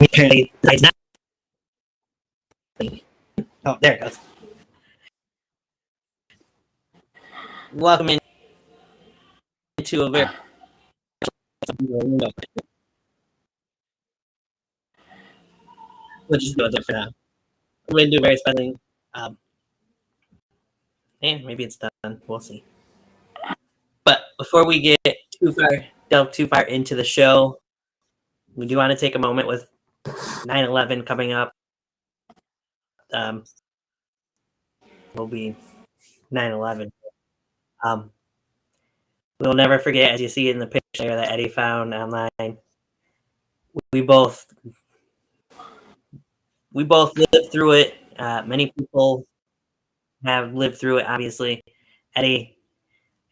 apparently decides not. Oh, there it goes. Welcome into a very. We'll just go with it for now. We're going to do very special. And maybe it's done. We'll see. But before we get delve too far into the show, we do want to take a moment with 9/11 coming up. Will be 9/11. We'll never forget, as you see in the picture that Eddie found online. We both lived through it. Many people have lived through it. Obviously, Eddie,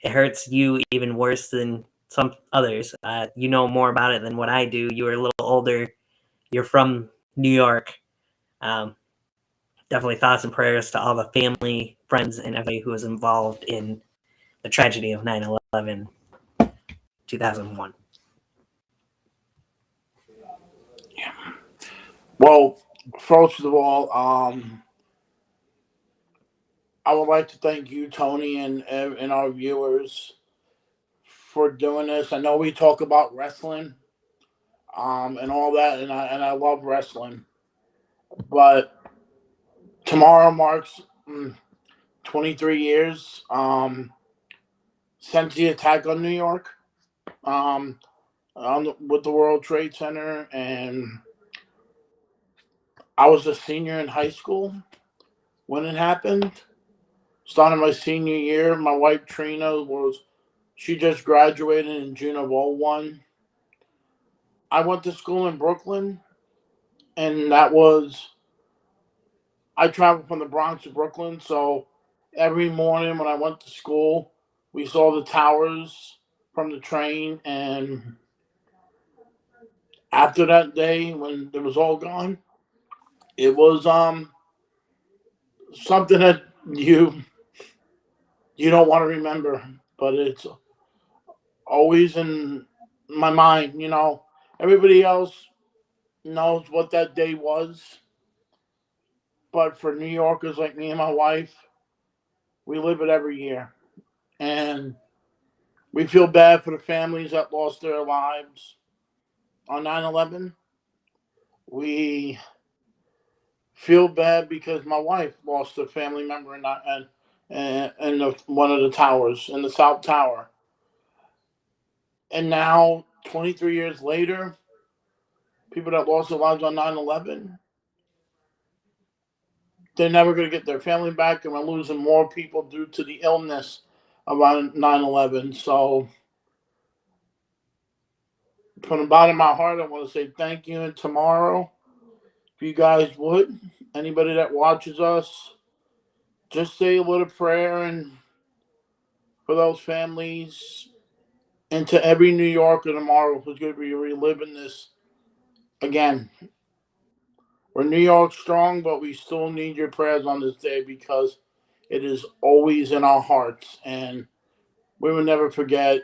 it hurts you even worse than some others. You know more about it than what I do. You were a little older. You're from New York. Definitely thoughts and prayers to all the family, friends, and everybody who was involved in the tragedy of 9/11, 2001. Yeah. Well, first of all, I would like to thank you, Tony, and our viewers for doing this. I know we talk about wrestling, and all that, and I love wrestling, but tomorrow marks 23 years since the attack on New York, with the World Trade Center, and I was a senior in high school when it happened. Starting my senior year, my wife Trina she just graduated in June of 01. I went to school in Brooklyn, and I traveled from the Bronx to Brooklyn, so every morning when I went to school, we saw the towers from the train, and after that day, when it was all gone, it was something that you don't want to remember, but it's always in my mind. Everybody else knows what that day was, but for New Yorkers like me and my wife, we live it every year, and we feel bad for the families that lost their lives on 9/11. We feel bad because my wife lost a family member in one of the towers, in the South Tower. And now, 23 years later, people that lost their lives on 9/11, they're never going to get their family back, and we're losing more people due to the illness about 9/11. So, from the bottom of my heart, I want to say thank you. And tomorrow, if you guys would, anybody that watches us, just say a little prayer and for those families, and to every New Yorker tomorrow who's going to be reliving this again. We're New York strong, but we still need your prayers on this day because it is always in our hearts, and we will never forget.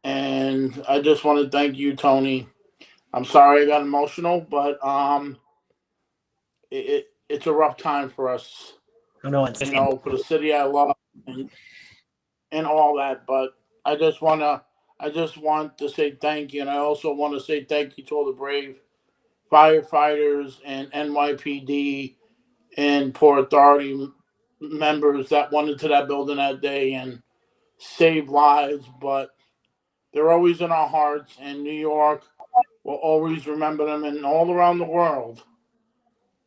And I just want to thank you, Tony. I'm sorry I got emotional, but it's a rough time for us. No, it's For the city I love and all that. But I just want to say thank you, and I also want to say thank you to all the brave firefighters and NYPD and Port Authority members that went into that building that day and saved lives. But they're always in our hearts, and New York will always remember them, and all around the world,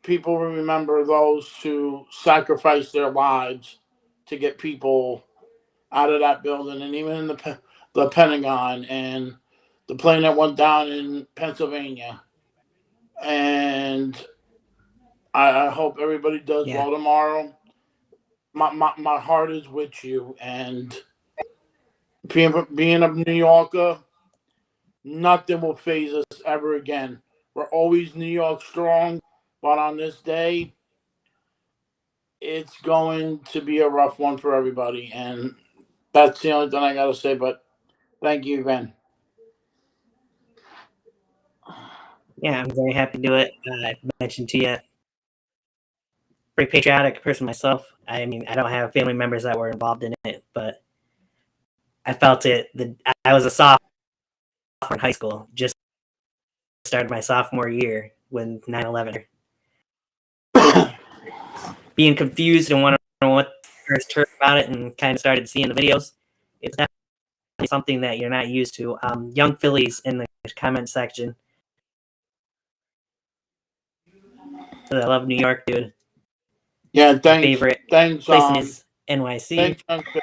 people will remember those who sacrificed their lives to get people out of that building, and even in the Pentagon and the plane that went down in Pennsylvania. And I hope everybody does well tomorrow. My heart is with you, and being a New Yorker, nothing will phase us ever again. We're always New York strong, but on this day, it's going to be a rough one for everybody, and that's the only thing I got to say. But thank you again. Yeah, I'm very happy to do it. I mentioned to you, pretty patriotic person myself. I mean, I don't have family members that were involved in it, but I felt it. I was a sophomore in high school, just started my sophomore year when 9/11. Being confused and wondering what first heard about it, and kind of started seeing the videos. It's definitely something that you're not used to. Young Phillies in the comment section. I love New York, dude. Yeah, My thanks, favorite thanks, place is NYC. thanks, young Philly.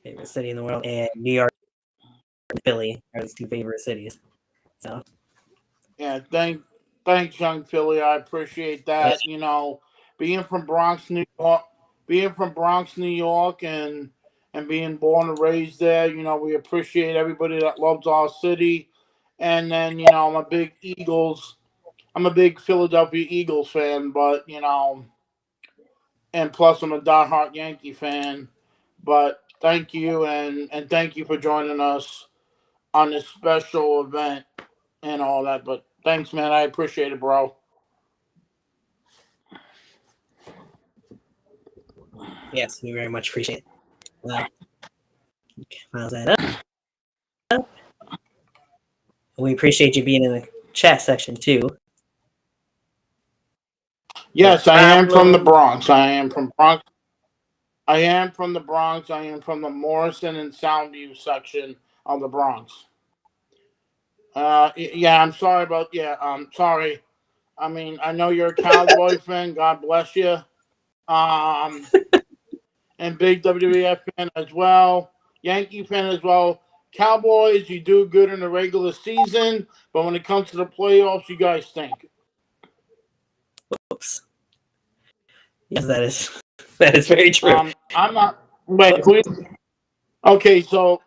Favorite city in the world, and New York and Philly are his two favorite cities. So Yeah, thanks, young Philly. I appreciate yeah, that. You know, being from Bronx, New York, being from Bronx, New York, and being born and raised there. You know, we appreciate everybody that loves our city. And then, you know, I'm a big Philadelphia Eagles fan, but you know, and plus I'm a diehard Yankee fan. But thank you, and thank you for joining us on this special event and all that. But thanks, man. I appreciate it, bro. yes, we very much appreciate it. Files that up. We appreciate you being in the chat section too. No Yes, I am from the problem. Bronx. I am from Bronx. I am from the Bronx. I am from the Morrison and Soundview section of the Bronx. Yeah, I'm sorry about. Yeah, sorry. I mean, I know you're a Cowboy fan. God bless you. Um, and big WWF fan as well. Yankee fan as well. Cowboys, you do good in the regular season, but when it comes to the playoffs, you guys stink. Oops. Yes, that is very true. I'm not. Wait, who? Okay, so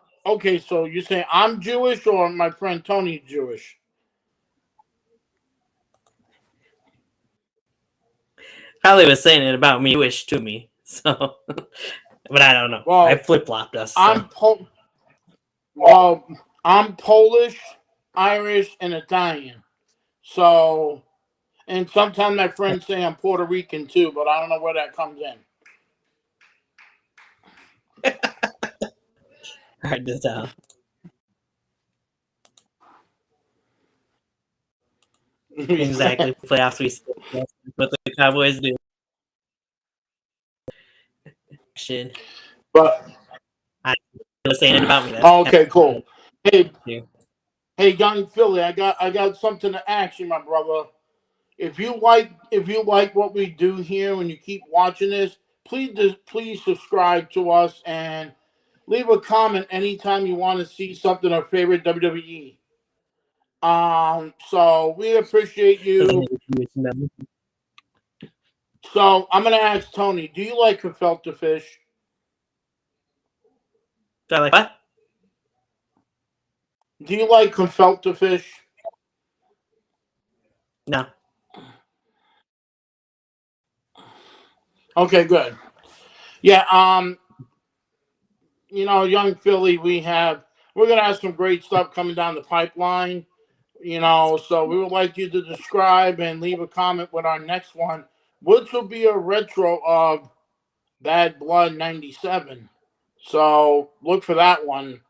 you're saying I'm Jewish or my friend Tony's Jewish? Probably was saying it about me, wish to me. So, but I don't know. I Well, flip flopped us. So I'm po- well, I'm Polish, Irish, and Italian. So, and sometimes my friends say I'm Puerto Rican too, but I don't know where that comes hard to tell. in. Exactly. Playoffs we still what the Cowboys do. Should But I was saying it about me? That's kind okay, of cool. Hey, too. hey, young Philly, I got something to ask you, my brother. If you like what we do here and you keep watching this, please subscribe to us and leave a comment anytime you want to see something of favorite WWE. So we appreciate you. So I'm gonna ask Tony, do you like gefilte fish? Do I like what? Do you like gefilte fish? No. Okay, good. Yeah, young Philly, we're gonna have some great stuff coming down the pipeline. So we would like you to describe and leave a comment with our next one, which will be a retro of Bad Blood 97. So look for that one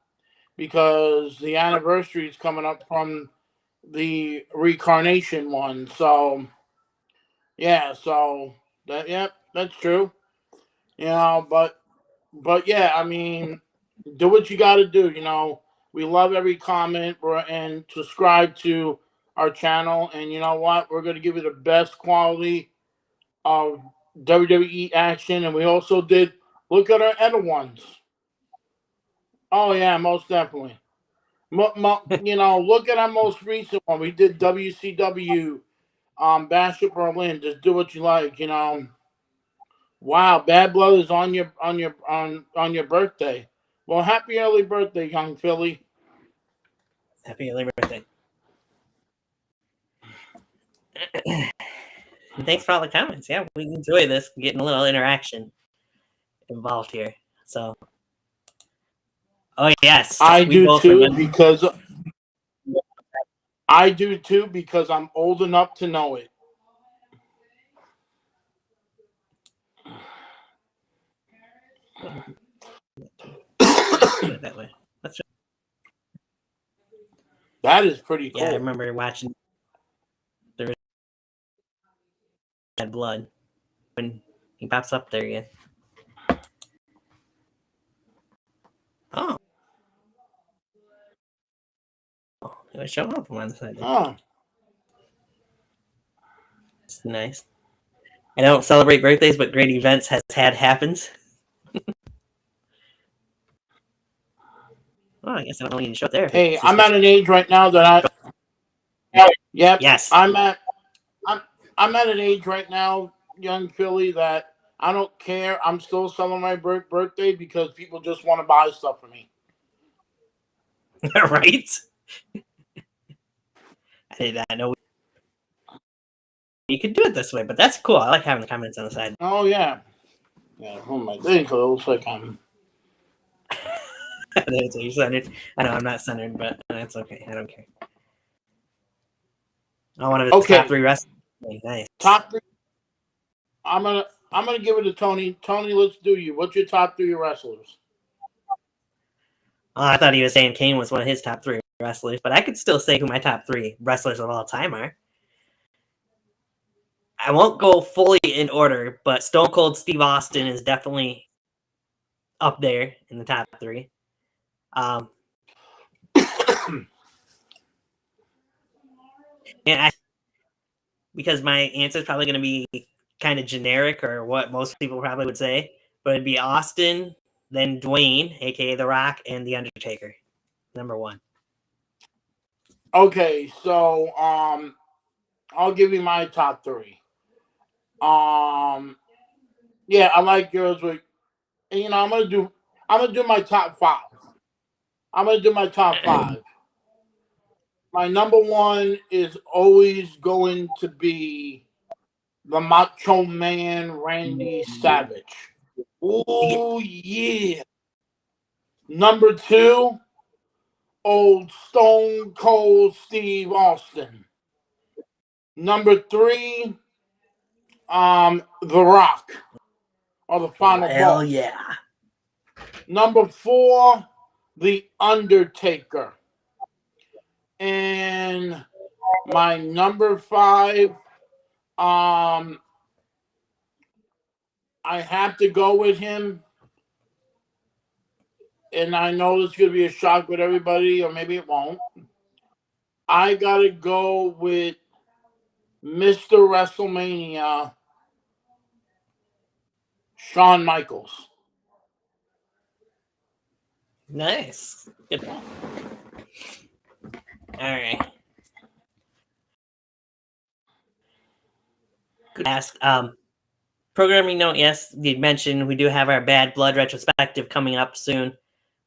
because the anniversary is coming up from the Recarnation one. So yeah, that's true. But yeah, I mean, do what you got to do. We love every comment and subscribe to our channel. And you know what? We're going to give you the best quality of WWE action. And we also did look at our other ones. Oh yeah, most definitely. Look at our most recent one. We did WCW, Bash at Berlin. Just do what you like. Wow, Bad Blood is on your birthday. Well, happy early birthday, young Philly. Happy early birthday. Thanks for all the comments. Yeah, we enjoy this, getting a little interaction involved here. So, oh yes, I we do both too remember. because I do too because I'm old enough to know it. Let's do it that way. That is pretty cool. Yeah, I remember watching the Red Blood when he pops up there again. Oh. It was showing up from on the side. Oh. It's nice. I don't celebrate birthdays, but great events has had happens. Oh, I guess I don't need to show it there. Hey, I'm at an age right now that I. Yep. Yes. I'm at an age right now, young Philly, that I don't care. I'm still celebrating my birthday because people just want to buy stuff for me. Right? I did not know you could do it this way, but that's cool. I like having the comments on the side. Oh yeah. Yeah. Who am I thinking? It looks like I'm. That's what you're centered. I know I'm not centered, but that's okay. I don't care. I want to top 3 wrestlers. Nice. Top 3. I'm gonna give it to Tony. Tony, let's do you. What's your top 3 wrestlers? Oh, I thought he was saying Kane was one of his top 3 wrestlers, but I could still say who my top 3 wrestlers of all time are. I won't go fully in order, but Stone Cold Steve Austin is definitely up there in the top 3. And because my answer is probably going to be kind of generic or what most people probably would say, but it'd be Austin, then Dwayne, aka The Rock, and The Undertaker, number 1. Okay, so I'll give you my top 3. Yeah, I like yours. With, you know, I'm gonna do my top 5. I'm gonna do my top 5. My number 1 is always going to be the Macho Man Randy Savage. Oh yeah. Number 2, old Stone Cold Steve Austin. Number 3, The Rock, or the Final Boss. Hell yeah. Number 4, The Undertaker. And my number 5, I have to go with him. And I know this is going to be a shock with everybody, or maybe it won't. I got to go with Mr. WrestleMania, Shawn Michaels. Nice. Good. All right. Good ask. Programming note, yes, you mentioned we do have our Bad Blood retrospective coming up soon.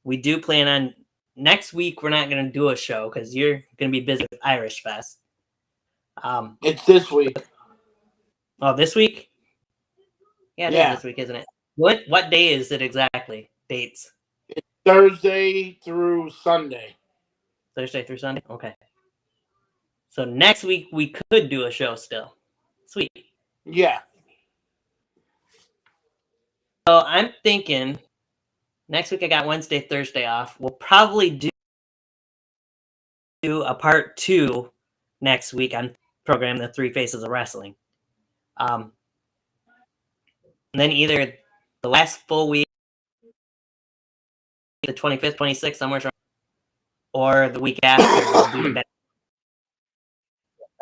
We do plan on next week. We're not going to do a show because you're going to be busy with Irish Fest. It's this week. Oh, this week? Yeah, it is this week, isn't it? What day is it exactly? Dates? It's Thursday through Sunday. Thursday through Sunday? Okay. So next week we could do a show still. Sweet. Yeah. So I'm thinking next week I got Wednesday, Thursday off. We'll probably do a part 2 next week on program The 3 Faces of Wrestling. And then either the last full week, the 25th, 26th, somewhere, or the week after, we'll do the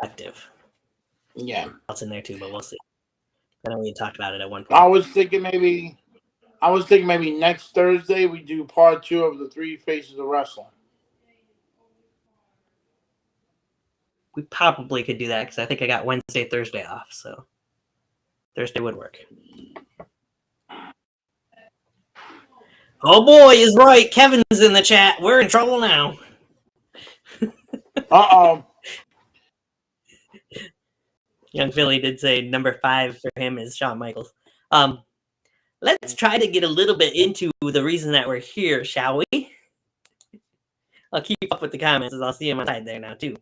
Retrospective. Yeah. That's in there too, but we'll see. I know we talked about it at one point. I was thinking maybe next Thursday we do part 2 of the 3 Faces of Wrestling. We probably could do that because I think I got Wednesday, Thursday off, so Thursday would work. Oh boy, is right. Kevin's in the chat. We're in trouble now. Uh-oh. Young Philly did say number 5 for him is Shawn Michaels. Let's try to get a little bit into the reason that we're here, shall we? I'll keep up with the comments as I'll see him on the side there now too.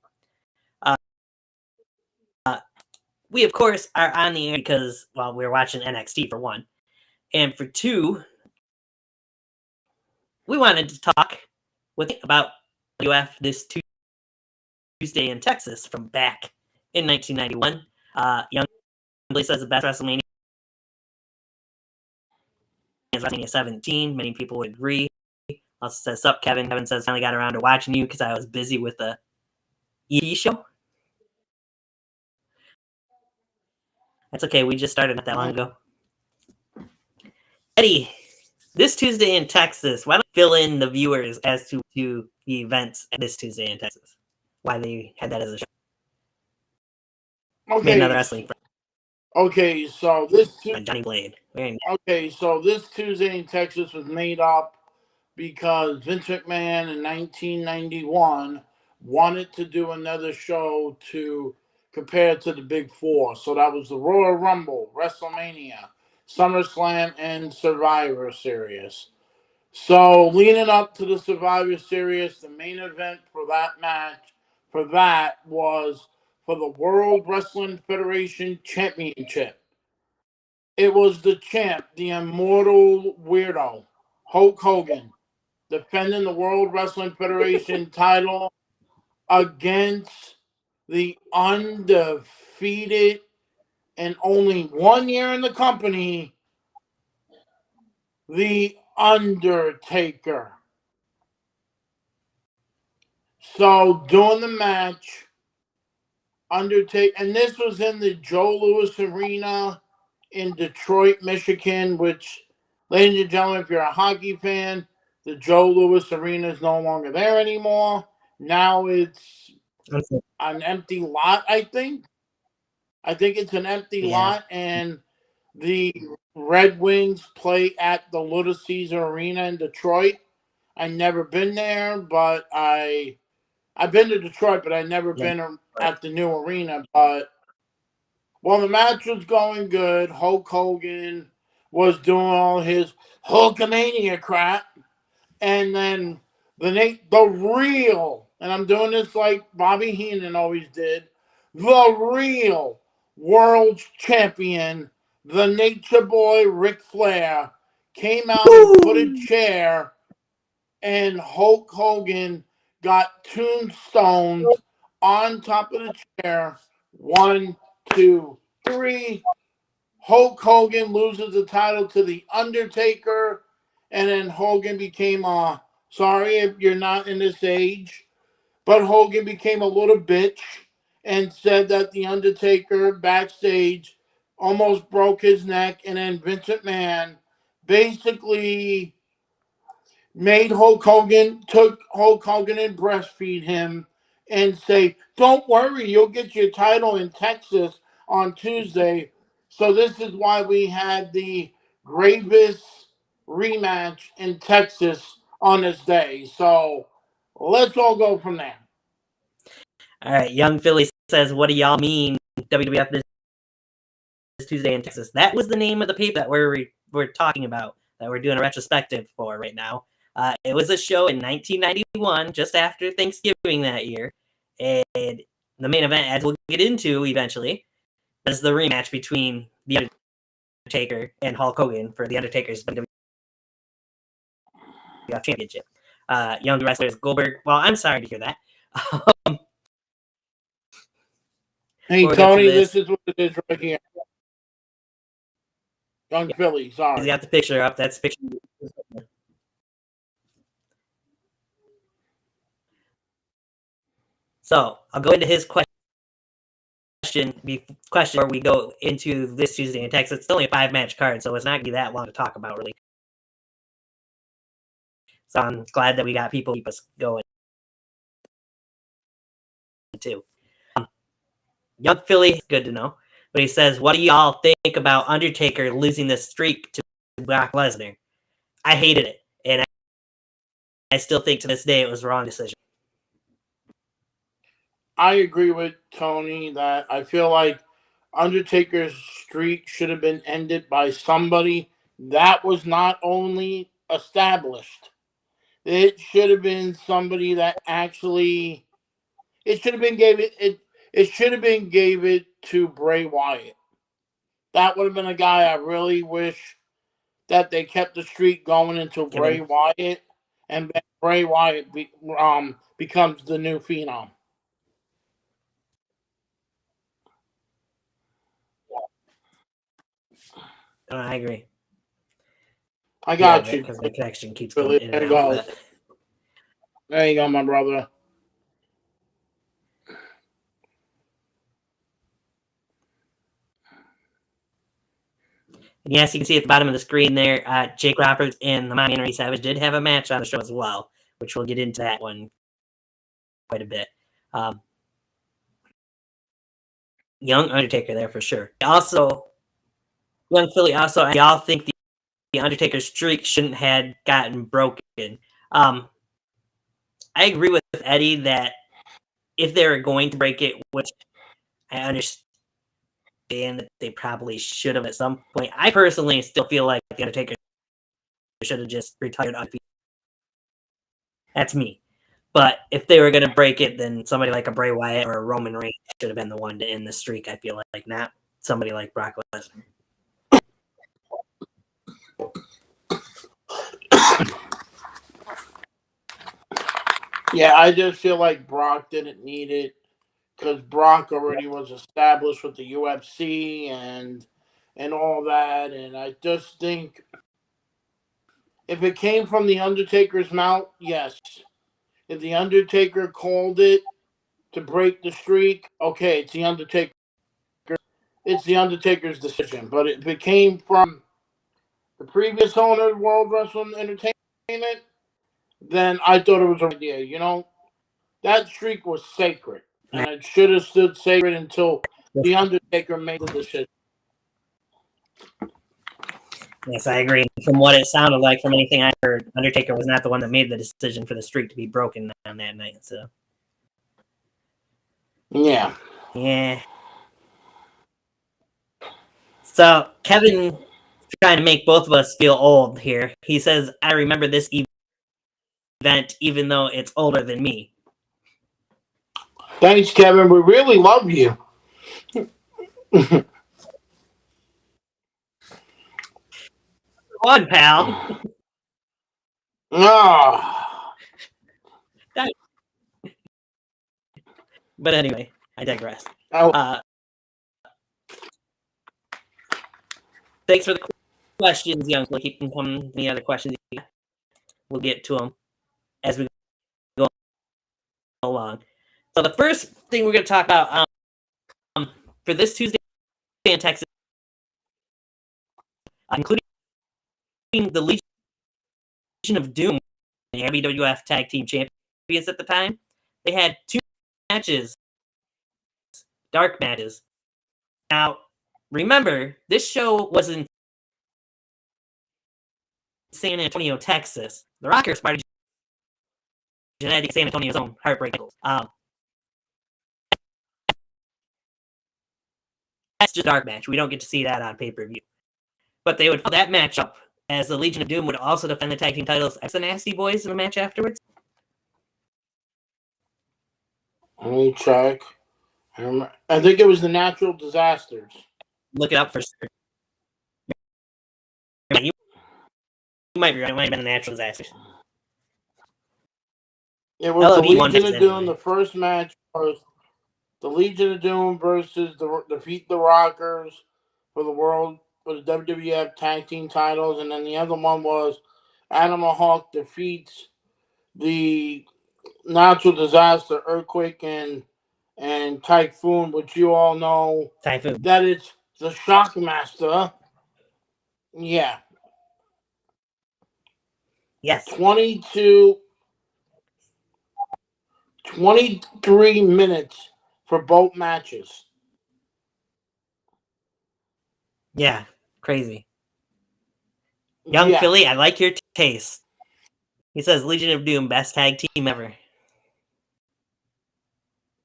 we of course are on the air because, well, we're watching NXT for one, and for two, we wanted to talk about WWF this Tuesday in Texas from back in 1991. Young Billy says the best WrestleMania is WrestleMania 17. Many people would agree. Also says, "Sup, Kevin?" Kevin says, "Finally got around to watching you because I was busy with the EP show." That's okay. We just started not that long ago. Eddie, this Tuesday in Texas, why don't you fill in the viewers as to the events this Tuesday in Texas? Why they had that as a show? Okay. Made another wrestling friend. Okay, so this Johnny Blade. Okay, so this Tuesday in Texas was made up because Vince McMahon in 1991 wanted to do another show to compare to the Big Four. So that was the Royal Rumble, WrestleMania, SummerSlam, and Survivor Series. So leading up to the Survivor Series, the main event for that match, was for the World Wrestling Federation Championship. It was the champ, the immortal weirdo, Hulk Hogan, defending the World Wrestling Federation title against the undefeated and only 1 year in the company, The Undertaker. So during the match, Undertaker, and this was in the Joe Louis Arena in Detroit, Michigan, which, ladies and gentlemen, if you're a hockey fan, the Joe Louis Arena is no longer there anymore. Now it's an empty lot, I think. I think it's an empty lot, and the Red Wings play at the Little Caesar Arena in Detroit. I've never been there, but I've been to Detroit, but I've never been at the new arena. But well, the match was going good. Hulk Hogan was doing all his Hulkamania crap, and then the real, and I'm doing this like Bobby Heenan always did, the real world champion, the Nature Boy Ric Flair, came out and put a chair, and Hulk Hogan got tombstoned on top of the chair. 1, 2, 3. Hulk Hogan loses the title to The Undertaker, and then Hogan became sorry if you're not in this age, but Hogan became a little bitch and said that The Undertaker backstage almost broke his neck, and then Vince McMahon basically took Hulk Hogan and breastfeed him and say, "Don't worry, you'll get your title in Texas on Tuesday." So this is why we had the gravest rematch in Texas on this day. So let's all go from there. All right, Young Philly says, "What do y'all mean WWF this Tuesday in Texas?" That was the name of the paper that we're talking about, that we're doing a retrospective for right now. It was a show in 1991, just after Thanksgiving that year, and the main event, as we'll get into eventually, was the rematch between The Undertaker and Hulk Hogan for The Undertaker's WWF Championship. Young wrestlers Goldberg. Well, I'm sorry to hear that. Hey, Tony, this is what it is right here. Young Philly, sorry. He's got the picture up. That's the picture. So I'll go into his question before we go into this Tuesday in Texas. It's only a 5-match card, so it's not going to be that long to talk about, really. So I'm glad that we got people to keep us going, too. Young Philly, good to know. But he says, "What do y'all think about Undertaker losing the streak to Brock Lesnar?" I hated it, and I still think to this day it was the wrong decision. I agree with Tony that I feel like Undertaker's streak should have been ended by somebody that was not only established. It should have been somebody that actually. It should have been it should have been gave it to Bray Wyatt. That would have been a guy I really wish that they kept the streak going until Bray Wyatt, and then Bray Wyatt becomes the new Phenom. I agree. I got you. Because my connection keeps going in and out. There you go, my brother. And yes, you can see at the bottom of the screen there, Jake Roberts and the Mighty Henry Savage did have a match on the show as well, which we'll get into that one quite a bit. Young Undertaker there for sure. Also, Young Philly, also, y'all think the Undertaker streak shouldn't have gotten broken. I agree with Eddie that if they were going to break it, which I understand that they probably should have at some point, I personally still feel like the Undertaker should have just retired undefeated. That's me. But if they were going to break it, then somebody like a Bray Wyatt or a Roman Reigns should have been the one to end the streak, I feel like, not somebody like Brock Lesnar. Yeah, I just feel like Brock didn't need it because Brock already was established with the UFC and all that, and I just think if it came from the Undertaker's mouth, yes. If the Undertaker called it to break the streak, okay, it's the Undertaker. It's the Undertaker's decision. But if it came from the previous owner of World Wrestling Entertainment, then I thought it was an idea. You know, that streak was sacred, and it should have stood sacred until the Undertaker made the decision. Yes, I agree. From what it sounded like, from anything I heard, Undertaker was not the one that made the decision for the streak to be broken on that night. So, yeah. So Kevin trying to make both of us feel old here. He says, "I remember this event, even though it's older than me." Thanks, Kevin. We really love you. One pal. But anyway, I digress. Thanks for the questions, young. We'll keep them coming. Any other questions? We'll get to them as we go along. So the first thing we're going to talk about for this Tuesday in Texas, including the Legion of Doom, the WWF Tag Team Champions at the time, they had 2 matches, dark matches. Now, remember, this show was in San Antonio, Texas. The Rockers part of Genetic San Antonio's own Heartbreak. That's just a dark match. We don't get to see that on pay-per-view. But they would follow that match up as the Legion of Doom would also defend the tag team titles as the Nasty Boys in the match afterwards. Let me check. I think it was the Natural Disasters. Look it up for sure. You might be right. It might have been the Natural Disasters. It was the Legion of Doom. The first match was the Legion of Doom versus the Defeat the Rockers for the WWF Tag Team titles, and then the other one was Animal Hawk defeats the Natural Disaster, Earthquake, and Typhoon, which you all know that it's the Shockmaster. Yeah. Yes. 23 minutes for both matches. Yeah, crazy. Young Philly, I like your taste. He says Legion of Doom, best tag team ever.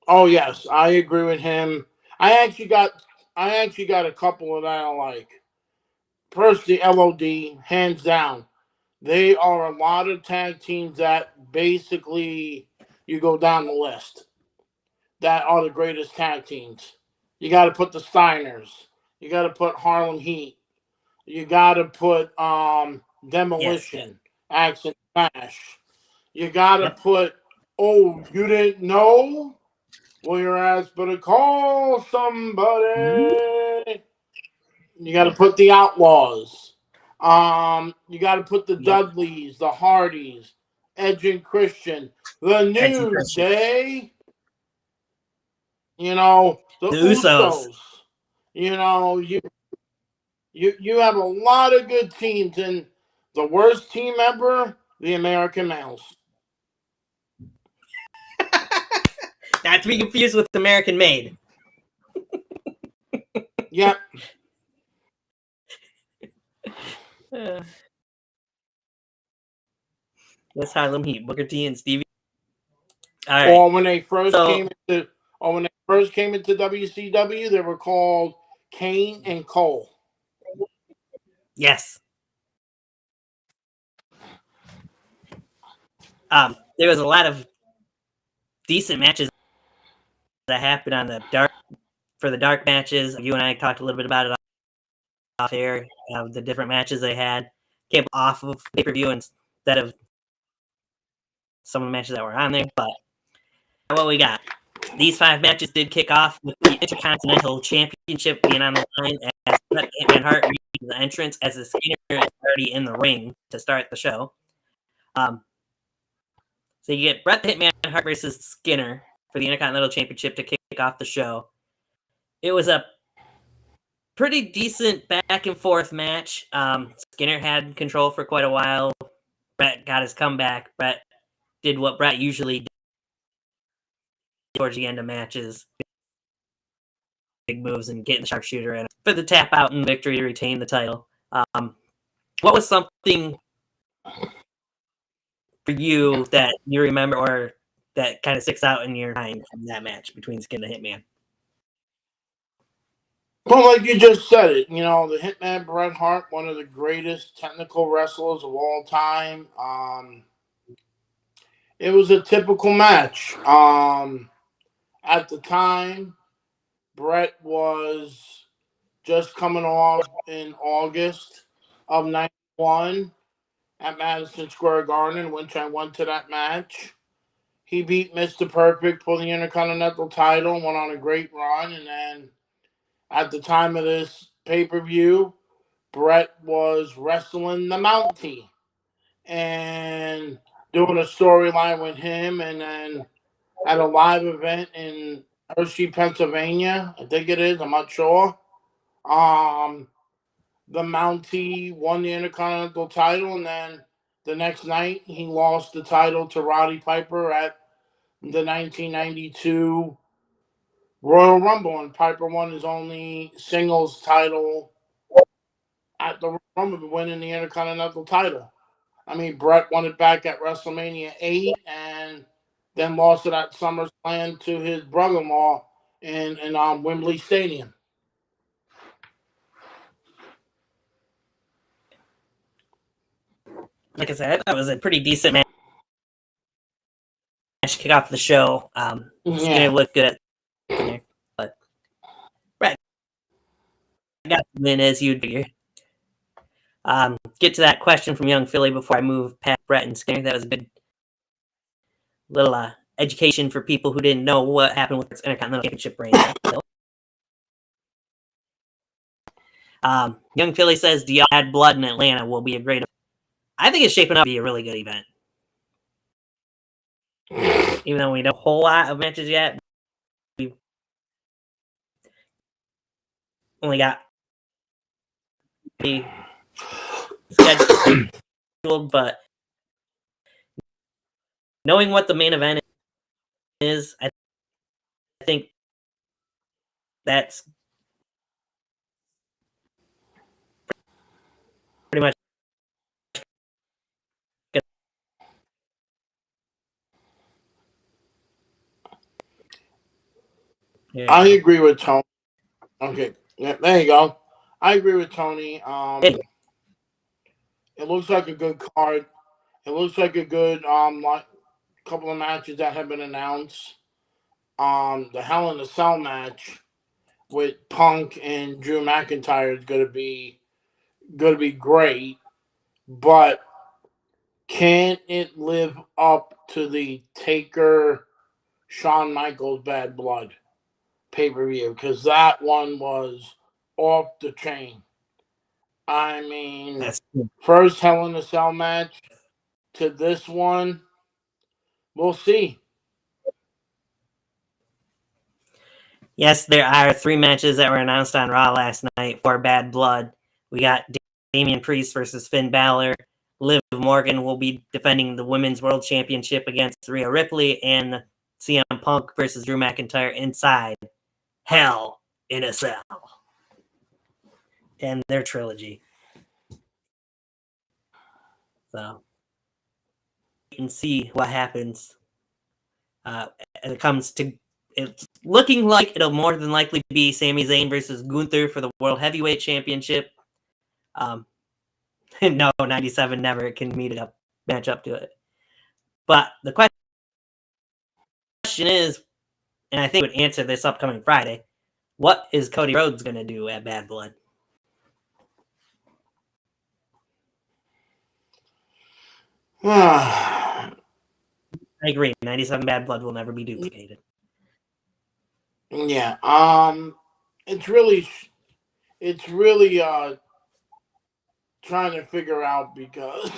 Oh yes, I agree with him. I actually got a couple of that I like. First, the LOD, hands down. They are a lot of tag teams that basically you go down the list. that are the greatest tag teams. You got to put the Steiners. You got to put Harlem Heat. You got to put Demolition, Axe and Smash. You got to put, oh, you didn't know? Well, your ass better call somebody. You got to put the Outlaws. You got to put the Dudleys, the Hardys, Edge and Christian, the New Day. You know, the Usos. You know, you have a lot of good teams, and the worst team ever, the American Males. Not to be confused with American Made. Yep. That's Harlem Heat, Booker T and Stevie. All right. Or when they first came into WCW, they were called Kane and Cole. Yes. There was a lot of decent matches that happened on the dark matches. You and I talked a little bit about it off air. The different matches they had came off of pay-per-view instead of some of the matches that were on there. But what we got, these 5 matches did kick off with the Intercontinental Championship being on the line as Bret Hitman Hart reached the entrance as the Skinner is already in the ring to start the show. So you get Bret Hitman Hart versus Skinner for the Intercontinental Championship to kick off the show. It was a pretty decent back and forth match. Skinner had control for quite a while. Bret got his comeback. Bret did what Bret usually did towards the end of matches. Big moves and getting the sharpshooter in for the tap out and victory to retain the title. What was something for you that you remember or that kind of sticks out in your mind from that match between Skinner and Hitman? Well, like you just said it, you know, the Hitman Bret Hart, one of the greatest technical wrestlers of all time. It was a typical match. At the time, Bret was just coming off in August of '91 at Madison Square Garden, which I went to that match. He beat Mr. Perfect for the Intercontinental title, went on a great run, and then at the time of this pay-per-view, Bret was wrestling the Mountie and doing a storyline with him, and then at a live event in Hershey, Pennsylvania, I think it is, I'm not sure. The Mountie won the Intercontinental title, and then the next night he lost the title to Roddy Piper at the 1992 Royal Rumble, and Piper won his only singles title at the Rumble, winning the Intercontinental title. I mean, Bret won it back at WrestleMania 8 and then lost it at SummerSlam to his brother-in-law in Wembley Stadium. Like I said, that was a pretty decent match to kick off the show. Skinner looked good at there, but Bret got the win as you'd figure. Get to that question from Young Philly before I move past Bret and Skinner. That was a good little education for people who didn't know what happened with this Intercontinental Championship reign. Young Philly says, "Do y'all add blood in Atlanta? Will be a great." I think it's shaping up to be a really good event. Even though we don't have a whole lot of matches yet, we've only got the scheduled, but knowing what the main event is, I think that's pretty much good. I agree with Tony. Okay, there you go. I agree with Tony. It looks like a good card. It looks like a good couple of matches that have been announced. the Hell in a Cell match with Punk and Drew McIntyre is gonna be great, but can it live up to the Taker Shawn Michaels Bad Blood pay-per-view? Because that one was off the chain. I mean, That's true. first Hell in a Cell match to this one, we'll see. Yes, there are 3 matches that were announced on Raw last night for Bad Blood. We got Damian Priest versus Finn Balor. Liv Morgan will be defending the Women's World Championship against Rhea Ripley, and CM Punk versus Drew McIntyre inside Hell in a Cell. And their trilogy. So, and see what happens. As it comes to, it's looking like it'll more than likely be Sami Zayn versus Gunther for the World Heavyweight Championship. No, 97 never can match up to it. But the question is, and I think would answer this upcoming Friday, what is Cody Rhodes going to do at Bad Blood? I agree. 97 Bad Blood will never be duplicated. Yeah. It's really trying to figure out because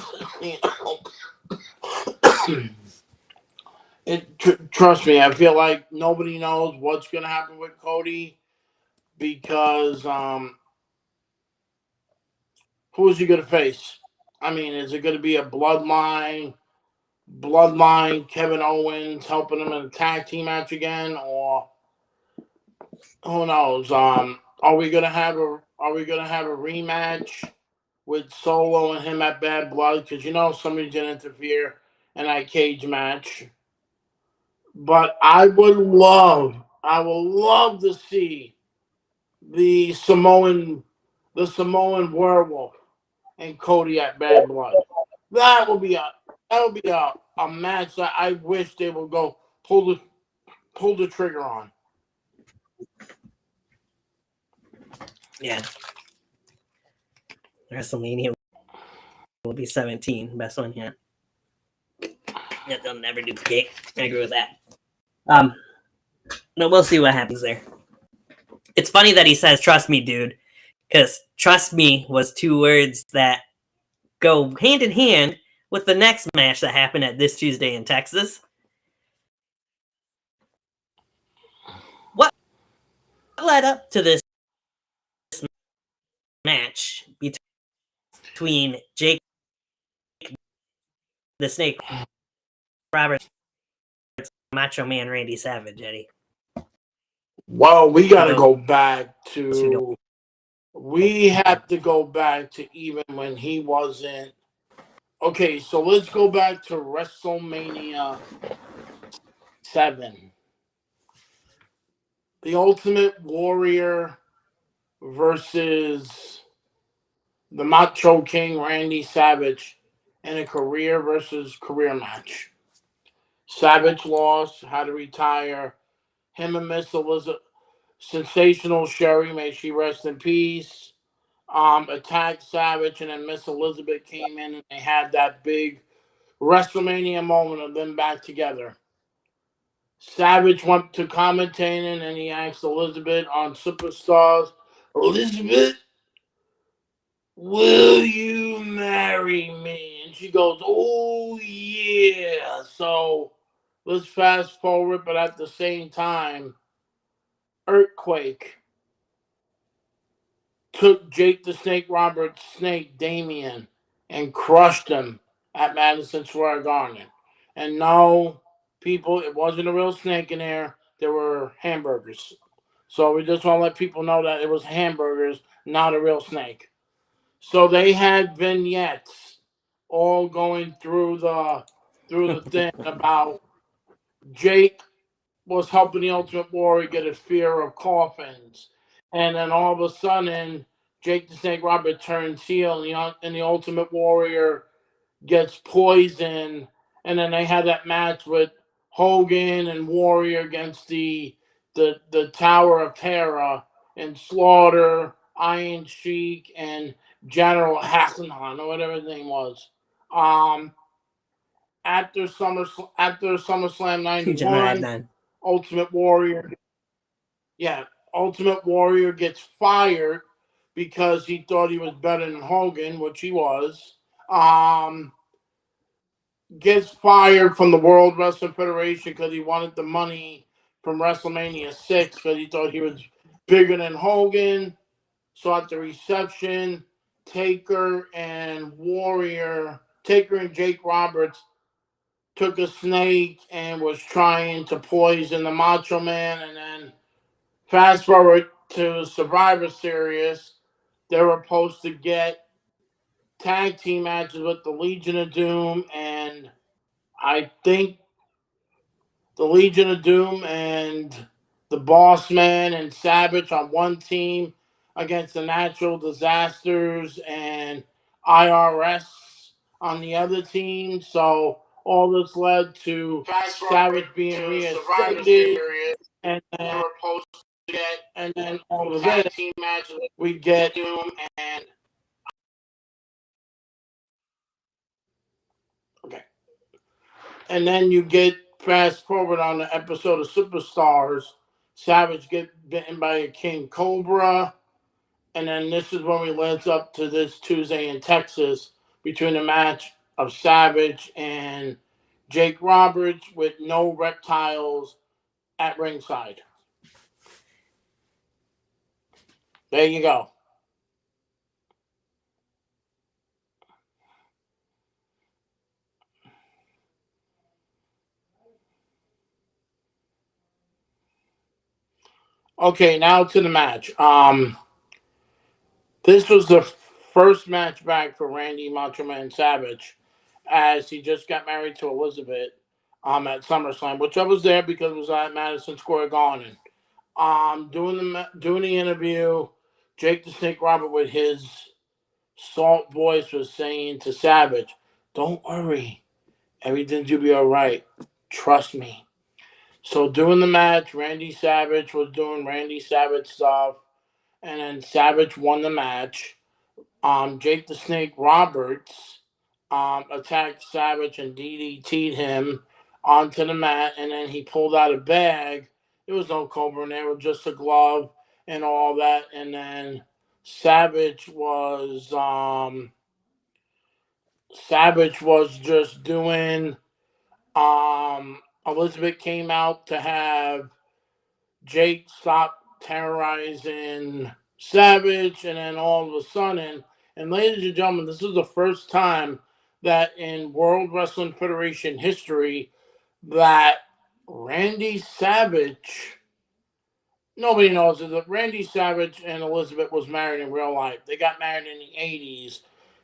trust me, I feel like nobody knows what's gonna happen with Cody because who is he gonna face? I mean, is it gonna be a bloodline Kevin Owens helping him in a tag team match again, or who knows? Are we gonna have a rematch with Solo and him at Bad Blood? Because somebody's gonna interfere in that cage match. But I would love to see the Samoan werewolf and Cody at Bad Blood. That would be a match that I wish they would go pull the trigger on. Yeah. WrestleMania will be 17. Best one yet. Yeah, they'll never duplicate. I agree with that. But we'll see what happens there. It's funny that he says, "Trust me, dude," because "trust me" was 2 words that go hand in hand with the next match that happened at this Tuesday in Texas. What led up to this match between Jake the Snake Roberts and Macho Man Randy Savage, Eddie? Well, we got to go back to. We have to go back to even when he wasn't. Okay, so let's go back to WrestleMania 7. The Ultimate Warrior versus the Macho King Randy Savage in a career versus career match. Savage lost, had to retire. Him and Miss Elizabeth, Sensational Sherry, may she rest in peace, attacked Savage, and then Miss Elizabeth came in and they had that big WrestleMania moment of them back together. Savage went to commentating and he asked Elizabeth on Superstars, "Elizabeth, will you marry me?" And she goes, "Oh, yeah." So let's fast forward, but at the same time, Earthquake took Jake the Snake Roberts' snake, Damien, and crushed him at Madison Square Garden. And no, people, it wasn't a real snake in there. There were hamburgers. So we just want to let people know that it was hamburgers, not a real snake. So they had vignettes all going through the thing about Jake was helping the Ultimate Warrior get a fear of coffins. And then all of a sudden, Jake the Snake Roberts turns heel and the Ultimate Warrior gets poisoned. And then they had that match with Hogan and Warrior against the Tower of Terror and Slaughter, Iron Sheik, and General Hassan or whatever his name was. Um, after SummerSlam General '91, Adnan. Ultimate Warrior, yeah, Ultimate Warrior gets fired because he thought he was better than Hogan, which he was. Um, gets fired from the World Wrestling Federation because he wanted the money from WrestleMania 6 because he thought he was bigger than Hogan. So at the reception, Taker and Jake Roberts took a snake and was trying to poison the Macho Man. And then fast forward to Survivor Series, they were supposed to get tag team matches with the Legion of Doom, and I think the Legion of Doom and the Boss Man and Savage on one team against the Natural Disasters and IRS on the other team. So all this led to Savage being reinstated, and then all of this we get Doom and okay, and then you get fast forward on the episode of Superstars. Savage get bitten by a King Cobra. And then this is when we leads up to this Tuesday in Texas between the match of Savage and Jake Roberts with no reptiles at ringside. There you go. Okay, now to the match. This was the first match back for Randy Macho Man Savage, as he just got married to Elizabeth at SummerSlam, which I was there because it was at Madison Square Garden. Doing the interview, Jake the Snake Robert with his salt voice was saying to Savage, "Don't worry, everything's gonna be all right. Trust me." So during the match, Randy Savage was doing Randy Savage stuff, and then Savage won the match. Jake the Snake Roberts attacked Savage and DDT'd him onto the mat, and then he pulled out a bag. There was no Cobra in there, it was just a glove and all that. And then Savage was just doing. Elizabeth came out to have Jake stop terrorizing Savage, and then all of a sudden, and ladies and gentlemen, this is the first time that in World Wrestling Federation history that Randy Savage, nobody knows that Randy Savage and Elizabeth was married in real life. They got married in the 80s,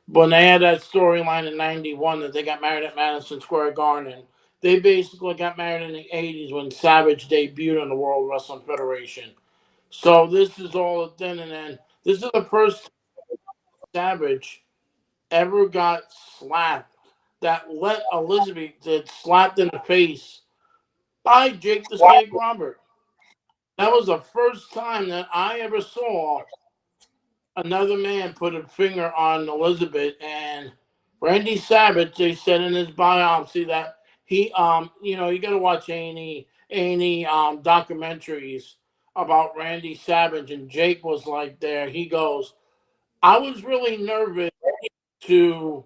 but they had that storyline in 91 that they got married at Madison Square Garden. They basically got married in the 80s when Savage debuted in the World Wrestling Federation. So this is all then and then. This is the first Savage ever got slapped that let Elizabeth get slapped in the face by Jake the Snake Robert. That was the first time that I ever saw another man put a finger on Elizabeth. And Randy Savage, they said in his biopsy that he you got to watch any documentaries about Randy Savage, and Jake was like there. He goes, I was really nervous to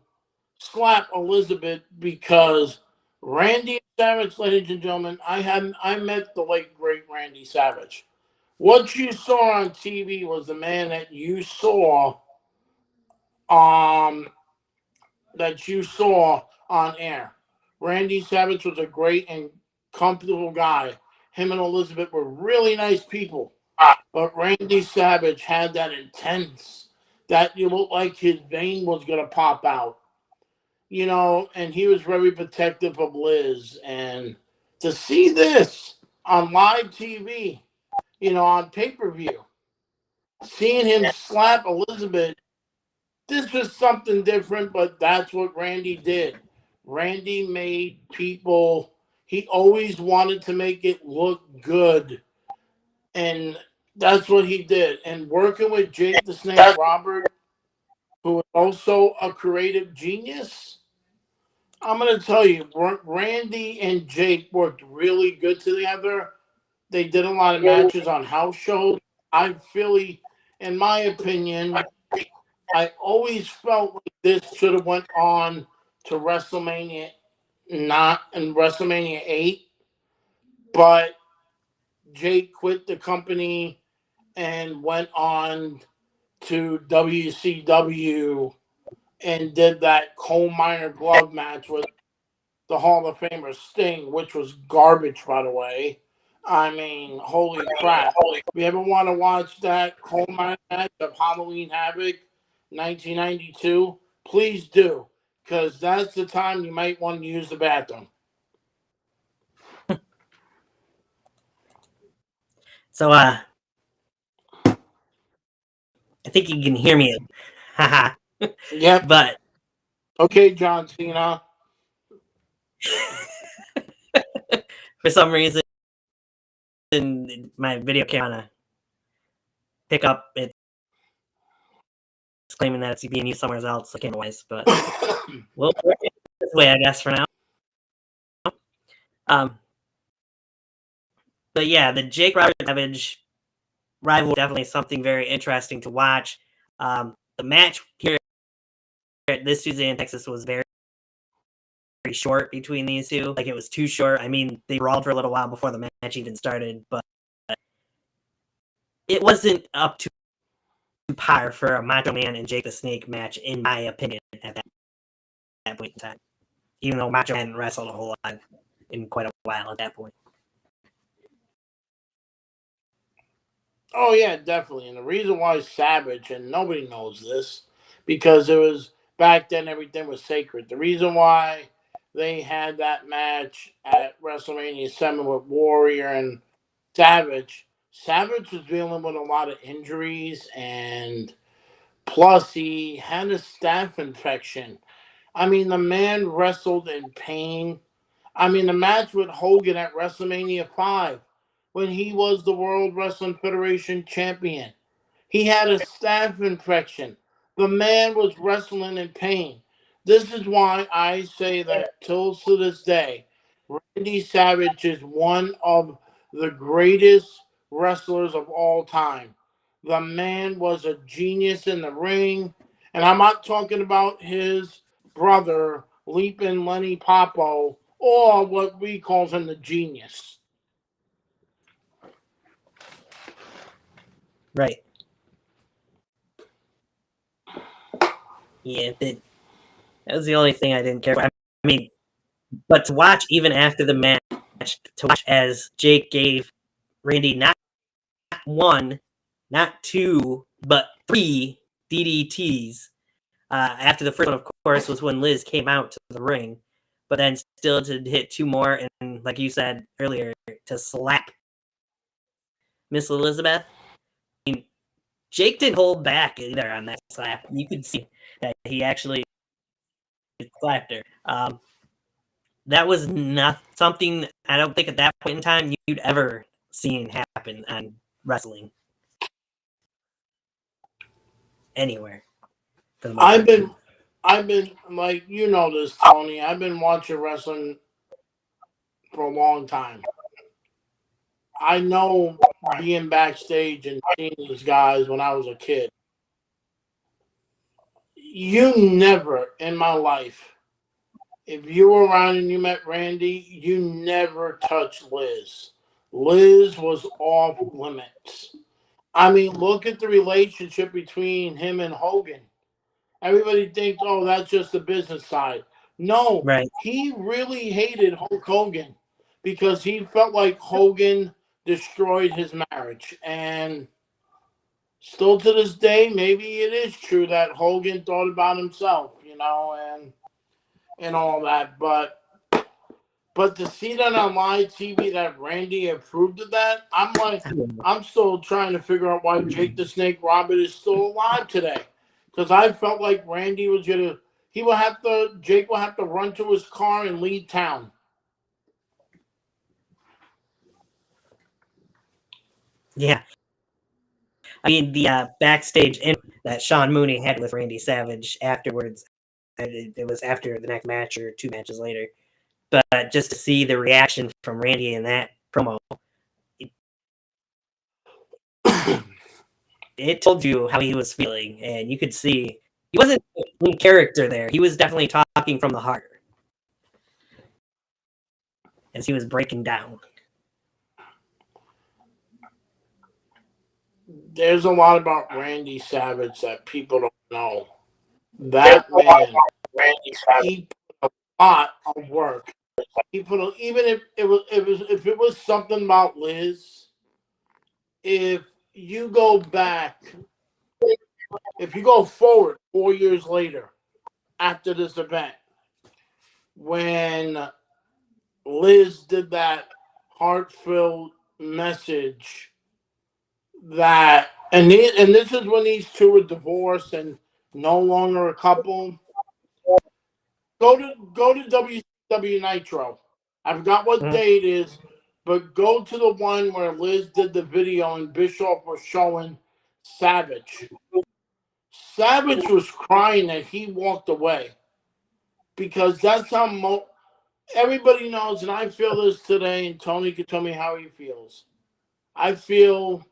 slap Elizabeth because Randy Savage, ladies and gentlemen, I met the late great Randy Savage. What you saw on TV was the man that you saw um on air. Randy Savage was a great and comfortable guy. Him and Elizabeth were really nice people. But Randy Savage had that intense, that you looked like his vein was going to pop out. And he was very protective of Liz. And to see this on live TV, on pay-per-view, seeing him slap Elizabeth, this was something different, but that's what Randy did. Randy made people, He always wanted to make it look good, and that's what he did. And working with Jake the Snake Robert, who is also a creative genius, I'm going to tell you, Randy and Jake worked really good together. They did a lot of matches on house shows. I really, in my opinion, I always felt like this should have went on to WrestleMania, not in WrestleMania 8, but Jake quit the company and went on to WCW and did that coal miner glove match with the Hall of Famer Sting, which was garbage, by the way. I mean, holy crap. If you ever want to watch that coal miner match of Halloween Havoc 1992, please do, because that's the time you might want to use the bathroom. So, I think you can hear me. Haha. Yep. But Okay, John Cena. for some reason, my video camera pick up. It's claiming that it's being used somewhere else. I can't know why, but we'll work it this way, I guess, for now. But yeah, the Jake Robert Savage rival definitely something very interesting to watch. The match here this Tuesday in Texas was very, very short between these two. Like, it was too short. I mean, they brawled for a little while before the match even started, but it wasn't up to par for a Macho Man and Jake the Snake match, in my opinion, at that point in time. Even though Macho Man wrestled a whole lot in quite a while at that point. Oh, yeah, definitely. And the reason why Savage, and nobody knows this, because it was back then everything was sacred. The reason why they had that match at WrestleMania 7 with Warrior and Savage was dealing with a lot of injuries, and plus he had a staph infection. I mean, the man wrestled in pain. I mean, the match with Hogan at WrestleMania 5, when he was the World Wrestling Federation champion, he had a staph infection. The man was wrestling in pain. This is why I say that till to this day, Randy Savage is one of the greatest wrestlers of all time. The man was a genius in the ring. And I'm not talking about his brother, Leapin' Lenny Popo, or what we call him the genius. Right. Yeah, that was the only thing I didn't care for. I mean, but to watch even after the match, to watch as Jake gave Randy not one, not two, but 3 DDTs. After the first one, of course, was when Liz came out to the ring, but then still to hit 2 more, and like you said earlier, to slap Miss Elizabeth. I mean, Jake didn't hold back either on that slap. You could see that he actually slapped her. That was not something I don't think at that point in time you'd ever seen happen on wrestling anywhere. For the most part. I've been like, you know this, Tony. I've been watching wrestling for a long time. I know being backstage and seeing these guys when I was a kid. You never in my life, if you were around and you met Randy, you never touched Liz. Liz was off limits. I mean, look at the relationship between him and Hogan. Everybody thinks, oh, that's just the business side. No, Right. he really hated Hulk Hogan because he felt like Hogan destroyed his marriage. And still to this day, maybe it is true that Hogan thought about himself, and all that. But to see that on live TV that Randy approved of that, I'm still trying to figure out why Jake the Snake Robert is still alive today. Because I felt like Randy was Jake will have to run to his car and leave town. Yeah. I mean, the backstage interview that Sean Mooney had with Randy Savage afterwards, it was after the next match or 2 matches later. But just to see the reaction from Randy in that promo, it told you how he was feeling, and you could see he wasn't in character there. He was definitely talking from the heart as he was breaking down. There's a lot about Randy Savage that people don't know. That man, he put a lot of work. He put even if it was something about Liz. If you go back, if you go forward 4 years later after this event, when Liz did that heartfelt message that, and this is when these two were divorced and no longer a couple. Go to WCW Nitro. I forgot what day it is, but go to the one where Liz did the video and Bischoff was showing Savage. Savage was crying that he walked away because that's how everybody knows, and I feel this today, and Tony can tell me how he feels. I feel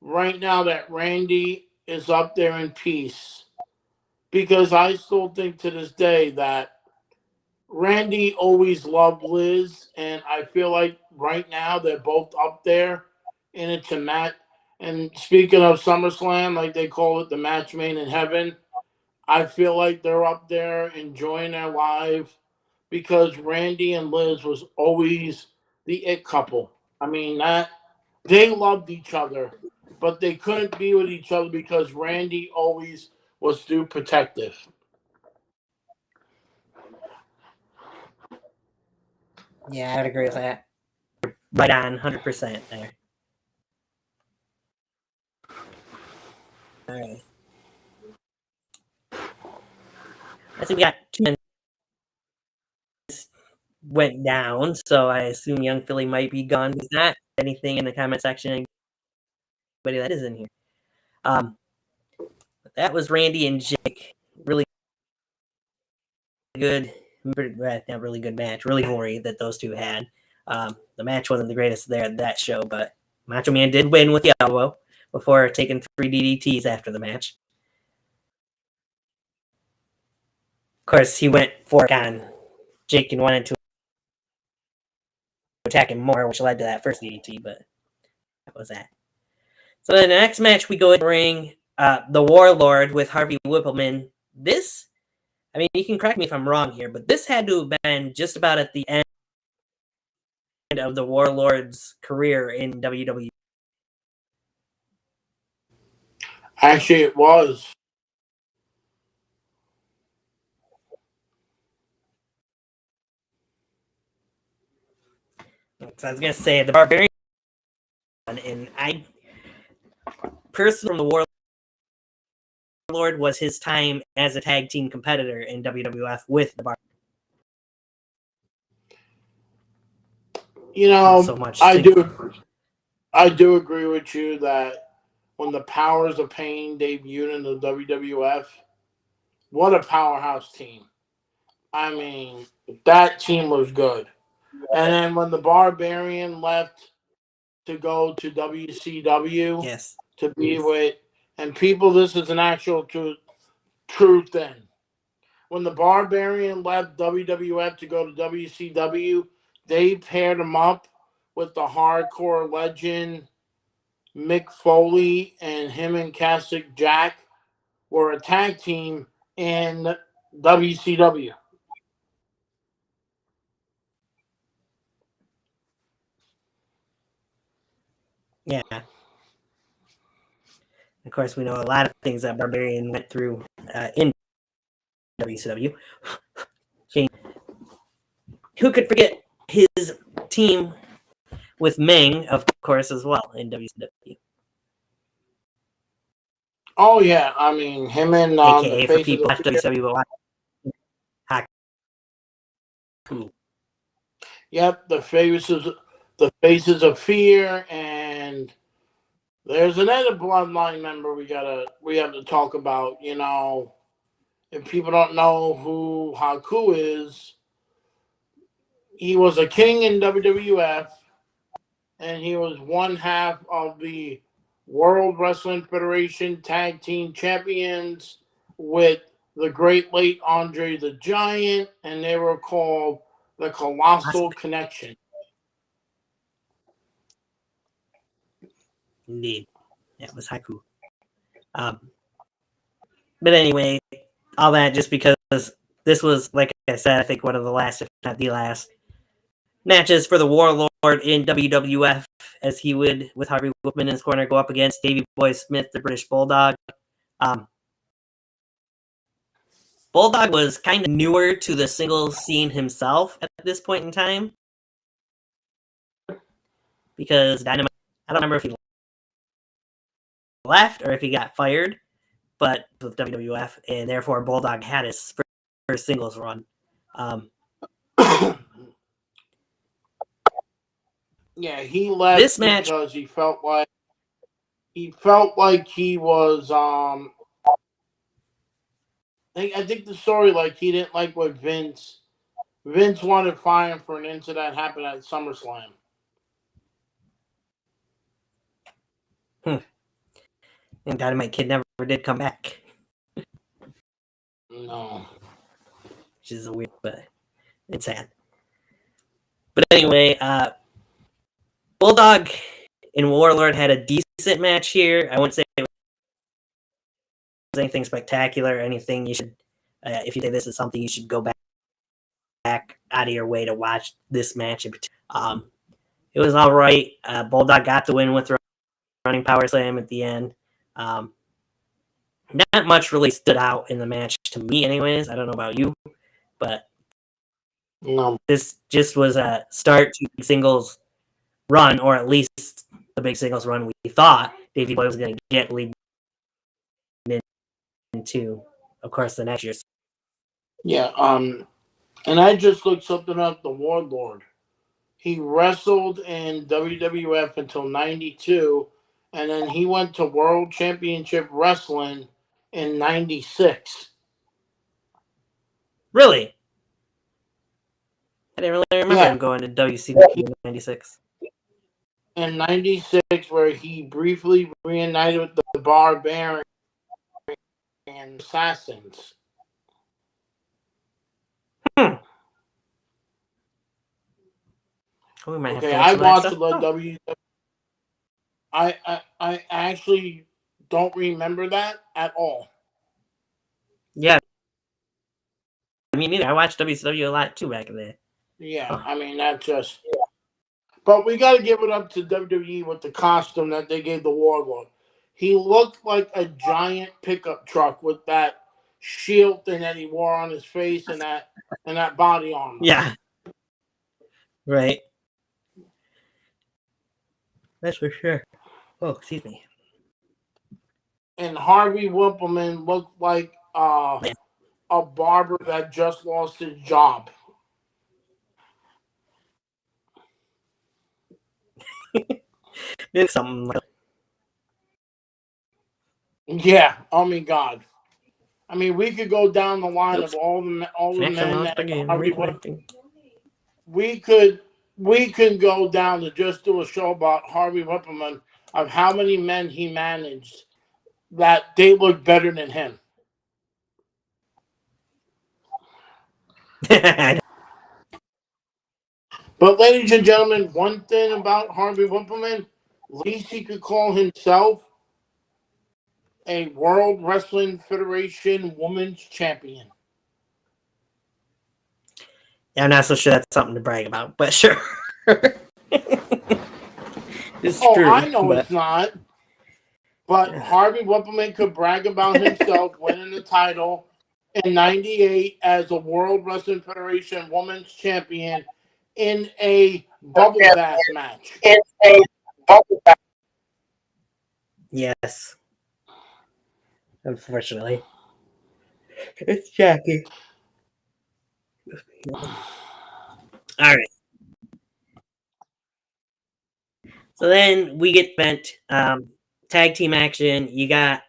right now that Randy is up there in peace because I still think to this day that Randy always loved Liz, and I feel like right now they're both up there, and it's a match. And speaking of SummerSlam, like they call it the match made in heaven, I feel like they're up there enjoying their lives because Randy and Liz was always the it couple. I mean, that they loved each other, but they couldn't be with each other because Randy always was too protective. Yeah, I would agree with that. Right on, 100% there. All right. I think we got 2 minutes went down, so I assume Young Philly might be gone. He's not. Anything in the comment section, anybody that is in here. That was Randy and Jake. Really good, not really good match. Really gory that those two had. The match wasn't the greatest there at that show, but Macho Man did win with the elbow before taking 3 DDTs after the match. Of course, he went for on Jake and wanted to attack him more, which led to that first DDT, but that was that. So the next match we go in the ring, the Warlord with Harvey Whippleman. This, I mean, you can correct me if I'm wrong here, but this had to have been just about at the end of the Warlord's career in WWE. Actually, it was. So I was gonna say the Barbarian, and I personally from the Warlord was his time as a tag team competitor in WWF with the Barbarian. You know, So much. I do agree with you that when the Powers of Pain debuted in the WWF, what a powerhouse team. I mean, that team was good. And then when the Barbarian left to go to WCW Yes. to be with, and people, this is an actual true thing. When the Barbarian left WWF to go to WCW, they paired him up with the hardcore legend Mick Foley, and him and Castic Jack were a tag team in WCW. Yeah. Of course, we know a lot of things that Barbarian went through in WCW. Who could forget his team with Meng, of course, as well in WCW. Oh yeah, I mean him and the AKA for Faces people of watch Fear. WCW, but watch Yep, the Faces of Fear and There's another bloodline member we have to talk about. If people don't know who Haku is, he was a king in WWF, and he was one half of the World Wrestling Federation Tag Team Champions with the great late Andre the Giant, and they were called the Colossal Connection. Indeed. Yeah, it was Haku. But anyway, all that just because this was, like I said, I think one of the last, if not the last, matches for the Warlord in WWF, as he would, with Harvey Whippman in his corner, go up against Davey Boy Smith, the British Bulldog. Bulldog was kind of newer to the singles scene himself at this point in time, because Dynamite, I don't remember if he left or if he got fired, but with WWF, and therefore Bulldog had his first singles run. Yeah, he left this match because he felt like he was I think the story, like, he didn't like what Vince wanted to fire him for an incident that happened at SummerSlam. And Dynamite Kid never did come back. No. Which is weird, but it's sad. But anyway, Bulldog and Warlord had a decent match here. I wouldn't say it was anything spectacular, anything you should, if you say this is something you should go back out of your way to watch this match in particular. It was all right. Bulldog got the win with running power slam at the end. Not much really stood out in the match to me anyways. I don't know about you, but No. This just was a start to big singles run, or at least the big singles run we thought Davey Boy was going to get leading into, of course, the next year. Yeah, and I just looked something up. The Warlord, he wrestled in WWF until '92, and then he went to World Championship Wrestling in '96. Really? I didn't really remember him going to WCW in '96. In '96, where he briefly reunited with the Barbarian and Assassins. Okay, I watched the WWF. I actually don't remember that at all. Yeah, I mean, neither. I watched WCW a lot too back in the day. Yeah, I mean, that just. But we got to give it up to WWE with the costume that they gave the Warlord. He looked like a giant pickup truck with that shield thing that he wore on his face and that body armor. Yeah. Right. That's for sure. Oh, excuse me. And Harvey Whippleman looked like a barber that just lost his job. It's something like. Yeah. Oh my God. I mean, we could go down the line of all the men that Harvey Whippleman. We could go down to just do a show about Harvey Whippleman of how many men he managed that they look better than him. But ladies and gentlemen, one thing about Harvey Whippleman, at least he could call himself a World Wrestling Federation Women's Champion. Yeah, I'm not so sure that's something to brag about, but sure. It's true, I know it's not. But Harvey Whippleman could brag about himself winning the title in '98 as a World Wrestling Federation Women's Champion in a bubble bath match. Yes. Unfortunately. It's Jackie. All right. So then we get bent. tag team action. You got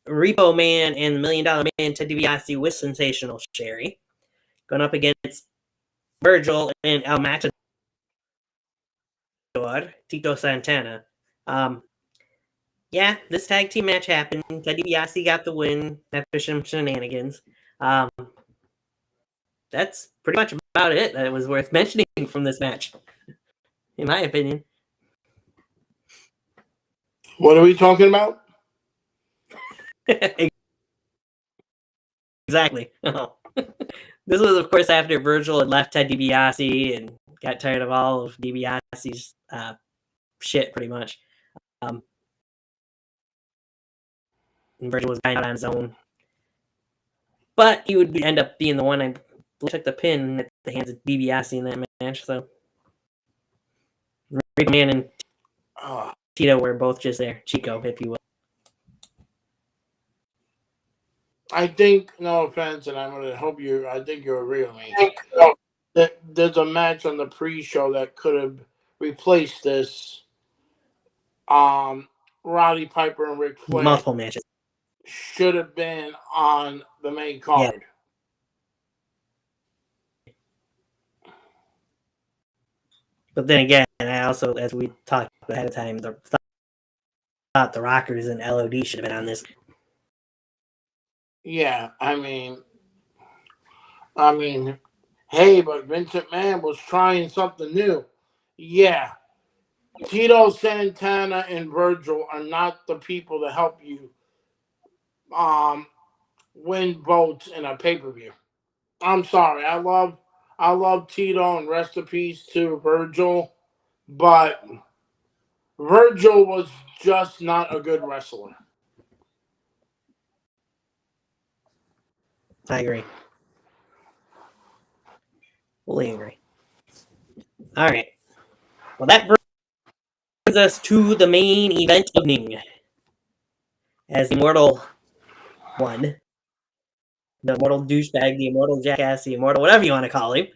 Repo Man and the $1 Million Man Ted DiBiase with Sensational Sherry going up against Virgil and El Matador Tito Santana. Yeah, this tag team match happened. Ted DiBiase got the win after some shenanigans. That's pretty much about it that was worth mentioning from this match, in my opinion. What are we talking about? Exactly. This was, of course, after Virgil had left Ted DiBiase and got tired of all of DiBiase's shit, pretty much. And Virgil was kind of on his own. But he would end up being the one I took the pin at the hands of DiBiase in that match. So Repo Man and Tito were both just there. Chico, if you will. I think, no offense, and I'm going to hope I think you agree with me. There's a match on the pre-show that could have replaced this. Roddy Piper and Ric Flair. Multiple matches. Should have been on the main card. Yeah. But then again, I also, as we talked ahead of time, thought the Rockers and LOD should have been on this. Yeah, I mean, hey, but Vince McMahon was trying something new. Yeah, Tito Santana and Virgil are not the people to help you win votes in a pay-per-view. I'm sorry. I love Tito and rest in peace to Virgil, but Virgil was just not a good wrestler. I agree. Fully agree. All right. Well, that brings us to the main event of evening. As the Immortal won. The Immortal Douchebag, the Immortal Jackass, the Immortal whatever you want to call him.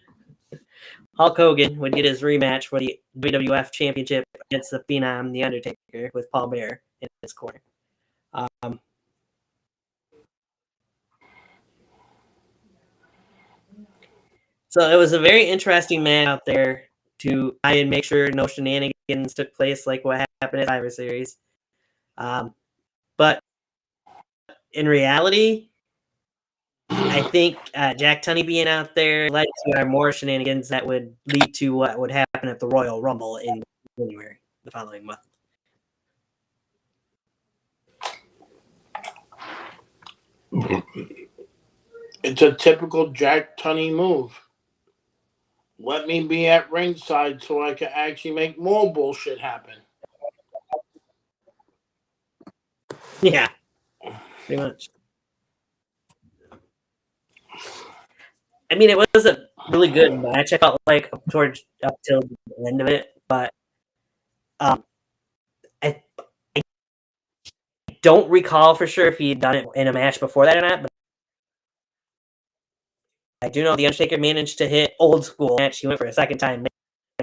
Hulk Hogan would get his rematch for the WWF Championship against the Phenom, The Undertaker, with Paul Bearer in his corner. So it was a very interesting match out there to try and make sure no shenanigans took place like what happened at Survivor Series. But in reality, I think Jack Tunney being out there led to more shenanigans that would lead to what would happen at the Royal Rumble in January, the following month. It's a typical Jack Tunney move. Let me be at ringside so I can actually make more bullshit happen. Yeah, pretty much. I mean, it was a really good match. I felt like up till the end of it, but I don't recall for sure if he had done it in a match before that or not. But I do know the Undertaker managed to hit old school match. He went for a second time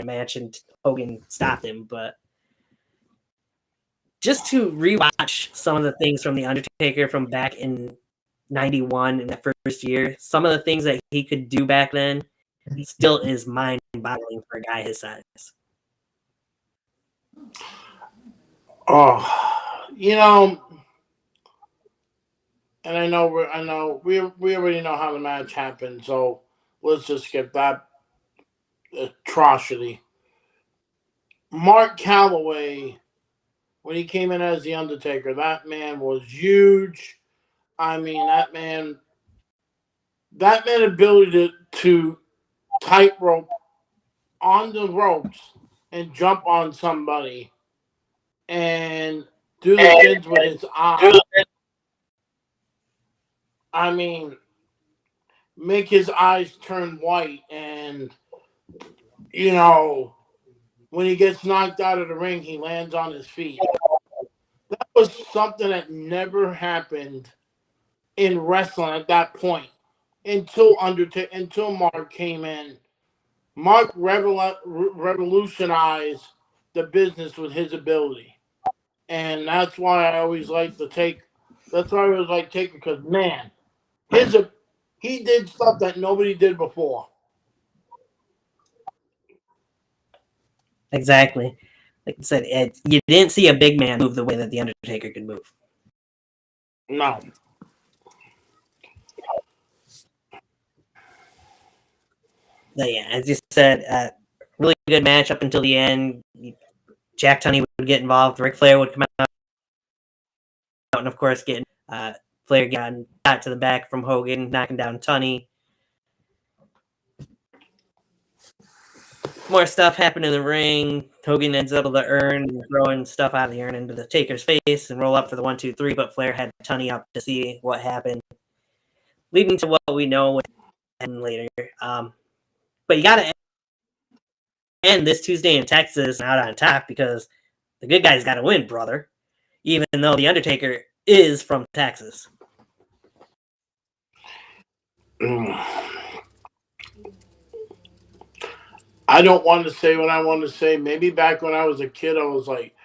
match, and Hogan stopped him. But just to rewatch some of the things from the Undertaker from back in '91 in that first year, some of the things that he could do back then still is mind-boggling for a guy his size. Oh, and I know we already know how the match happened, so let's just skip that atrocity. Mark Calloway, when he came in as the Undertaker, that man was huge. I mean, that man ability to tightrope on the ropes and jump on somebody and do the things with his eyes. I mean, make his eyes turn white, and when he gets knocked out of the ring, he lands on his feet. That was something that never happened in wrestling at that point until Mark came in. Mark revolutionized the business with his ability. and that's why I always like to take. That's why I always like Taker because man, his he did stuff that nobody did before. Exactly. Like I said, you didn't see a big man move the way that the Undertaker could move. No. But yeah, as you said, really good match up until the end. Jack Tunney would get involved. Ric Flair would come out, and of course, Flair got to the back from Hogan, knocking down Tunney. More stuff happened in the ring. Hogan ends up with the urn, throwing stuff out of the urn into the Taker's face and roll up for the 1-2-3, but Flair had Tunney up to see what happened, leading to what we know would happen later. But you got to end this Tuesday in Texas out on top because the good guys got to win, brother, even though the Undertaker is from Texas. I don't want to say what I want to say. Maybe back when I was a kid, I was like,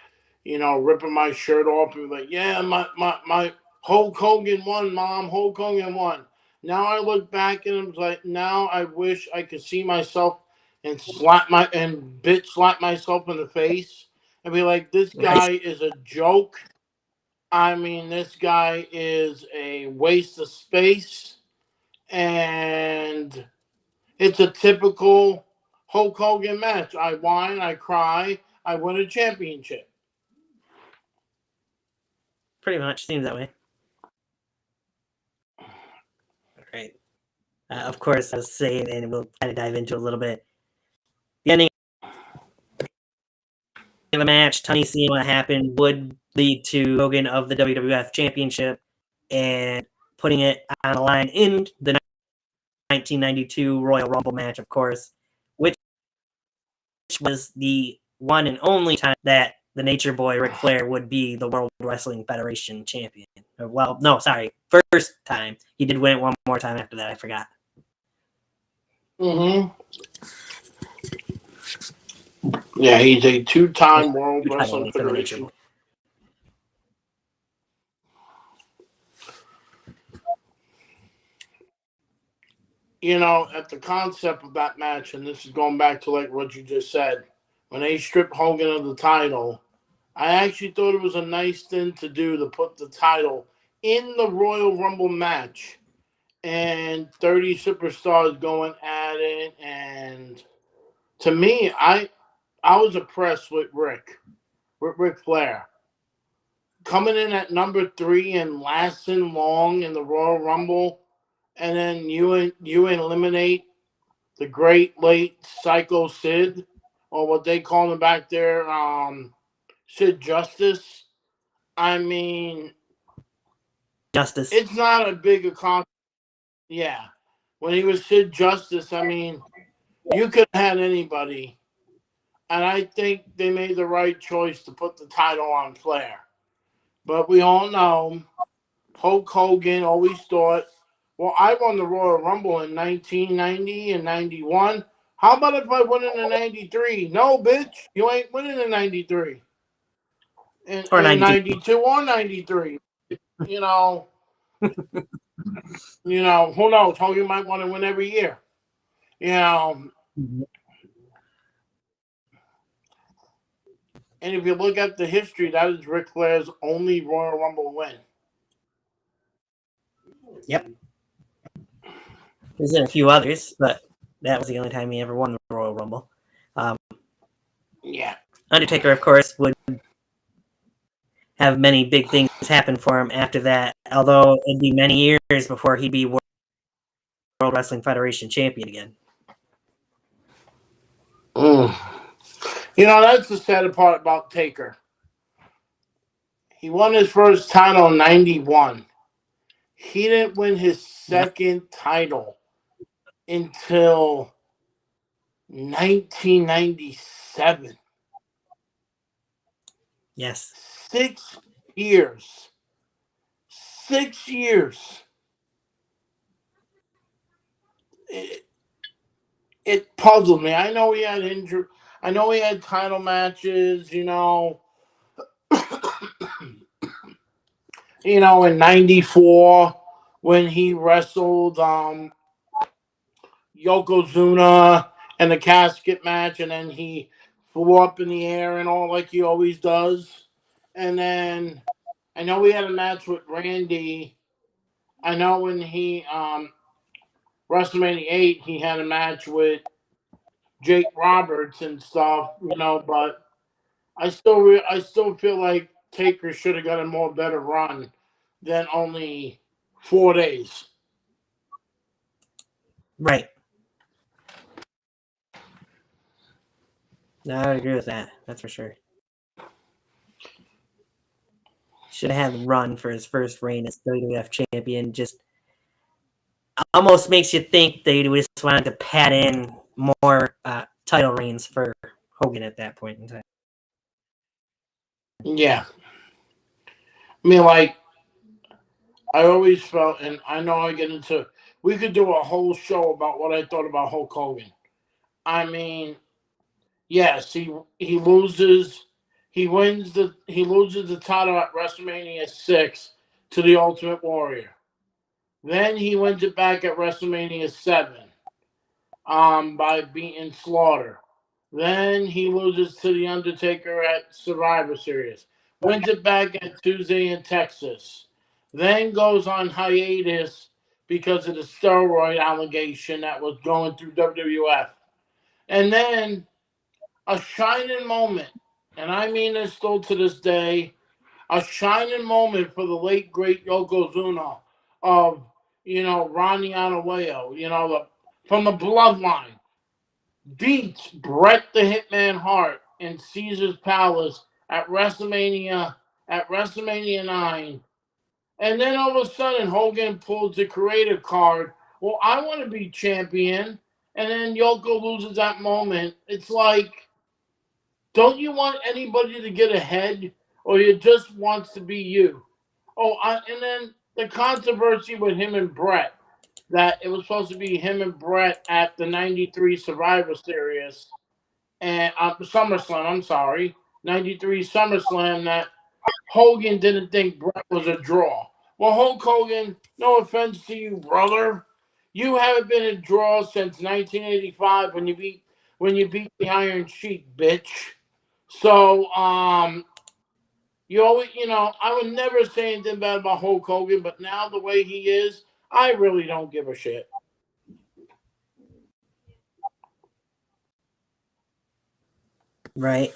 ripping my shirt off and like, yeah, my Hulk Hogan won, Mom. Hulk Hogan won. Now I look back and I'm like, now I wish I could see myself and bitch slap myself in the face and be like, this guy is a joke. I mean, this guy is a waste of space, and it's a typical Hulk Hogan match. I whine, I cry, I win a championship. Pretty much seems that way. Right. Of course, I was saying, and we'll kind of dive into a little bit. The ending of the match, Tunney seeing what happened would lead to Hogan of the WWF Championship and putting it on the line in the 1992 Royal Rumble match, of course, which was the one and only time that the Nature Boy Ric Flair would be the World Wrestling Federation champion. Well, no, sorry, first time. He did win it one more time after that. I forgot. Mm-hmm. Yeah, he's a two-time World Wrestling Federation. At the concept of that match, and this is going back to like what you just said, when they stripped Hogan of the title, I actually thought it was a nice thing to do to put the title in the Royal Rumble match and 30 superstars going at it. And to me, I was impressed with Ric Flair. Coming in at number 3 and lasting long in the Royal Rumble, and then you eliminate the great late Psycho Sid, or what they call him back there, Sid Justice. I mean, Justice. it's not a big accomplishment. Yeah. When he was Sid Justice, I mean, you could have had anybody. And I think they made the right choice to put the title on Flair. But we all know Hulk Hogan always thought, well, I won the Royal Rumble in 1990 and 91. How about if I win it in 93? No, bitch, you ain't winning in 93. In 92 or 93. You know, who knows? Hogan might want to win every year. And if you look at the history, that is Ric Flair's only Royal Rumble win. Yep. There's been a few others, but that was the only time he ever won the Royal Rumble. Yeah. Undertaker, of course, would have many big things happen for him after that, although it'd be many years before he'd be World Wrestling Federation champion again. That's the sad part about Taker. He won his first title in 91. He didn't win his second title until 1997. Yes. 6 years. 6 years. It puzzled me. I know he had injury. I know he had title matches, in '94 when he wrestled Yokozuna in a casket match, and then he flew up in the air and all like he always does. And then I know we had a match with Randy. I know when he WrestleMania 8, he had a match with Jake Roberts and stuff, but I still feel like Taker should have got a more better run than only 4 days. Right. No, I would agree with that. That's for sure. Should have had the run for his first reign as WWF champion. Just almost makes you think they just wanted to pad in more title reigns for Hogan at that point in time. Yeah. I mean, like, I always felt, and I know we could do a whole show about what I thought about Hulk Hogan. I mean, yes, he loses, he loses the title at WrestleMania 6 to the Ultimate Warrior. Then he wins it back at WrestleMania 7 by beating Slaughter. Then he loses to The Undertaker at Survivor Series. Wins it back at Tuesday in Texas. Then goes on hiatus because of the steroid allegation that was going through WWF. And then a shining moment, and I mean this still to this day, a shining moment for the late great Yokozuna of Ronnie Anaweo, from the bloodline, beats Bret the Hitman Hart in Caesar's Palace at WrestleMania 9. And then all of a sudden Hogan pulls the creative card. Well, I want to be champion. And then Yoko loses that moment. It's like, don't you want anybody to get ahead, or you just wants to be you? And then the controversy with him and Bret, that it was supposed to be him and Bret at the '93 Survivor Series and SummerSlam. I'm sorry, '93 SummerSlam. That Hogan didn't think Bret was a draw. Well, Hulk Hogan, no offense to you, brother, you haven't been a draw since 1985 when you beat the Iron Sheik, bitch. So, I would never say anything bad about Hulk Hogan, but now the way he is, I really don't give a shit. Right.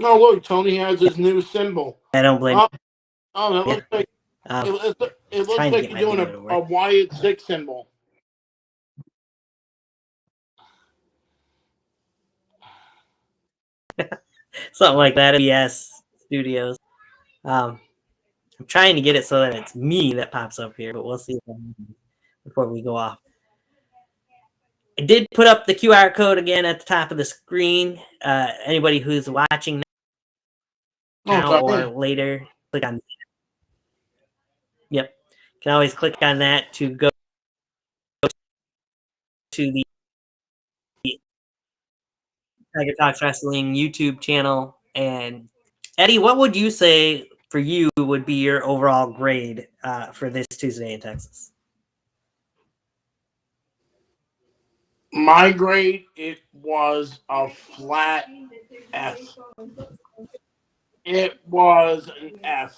No, look, Tony has his new symbol. I don't blame It you. looks like it looks Trying to like get you're my doing video to a work. Wyatt Six symbol. Something like that at BS Studios. I'm trying to get it so that it's me that pops up here, but we'll see before we go off. I did put up the QR code again at the top of the screen. Anybody who's watching now or later, click on. Yep, can always click on that to go to the Tiger Talks Wrestling YouTube channel. And Eddie, what would you say for you would be your overall grade for this Tuesday in Texas? My grade, it was a flat F. It was an F.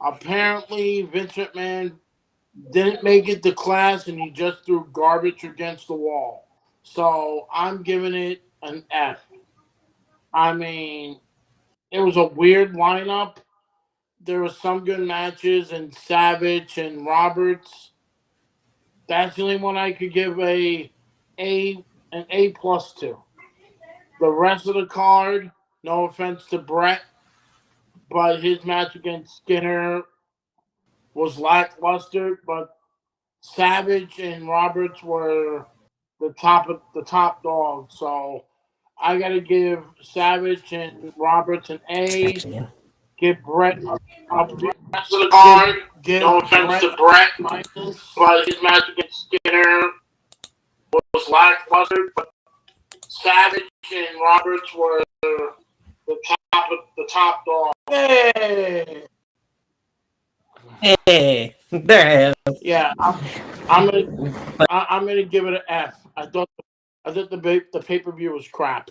Apparently, Vince McMahon didn't make it to class and he just threw garbage against the wall. So I'm giving it an F. I mean, it was a weird lineup. There were some good matches, and Savage and Roberts. That's the only one I could give an A plus to. The rest of the card, no offense to Bret, but his match against Skinner was lackluster. But Savage and Roberts were the top dogs. So I got to give Savage and Roberts an A. Give Bret a Rest of the card, no offense Bret to Bret, minus. but his match against Skinner was lackluster. But Savage and Roberts were the top dog. Hey. Hey, there. Yeah, I'm gonna give it an F. I thought the pay-per-view was crap.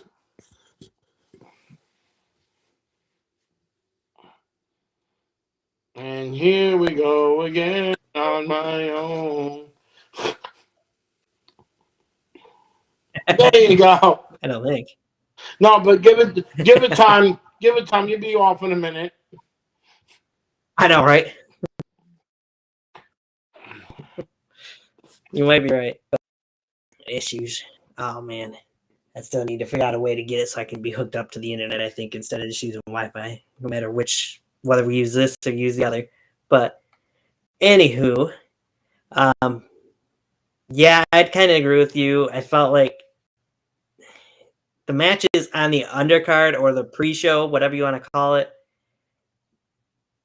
And here we go again on my own. There you go. I don't think. No, but give it time. Give it time. You'll be off in a minute. I know, right? You might be right. Issues. Oh man, I still need to figure out a way to get it so I can be hooked up to the internet. I think instead of just using Wi-Fi, no matter whether we use this or use the other. But anywho, yeah, I'd kind of agree with you. I felt like the matches on the undercard or the pre-show, whatever you want to call it,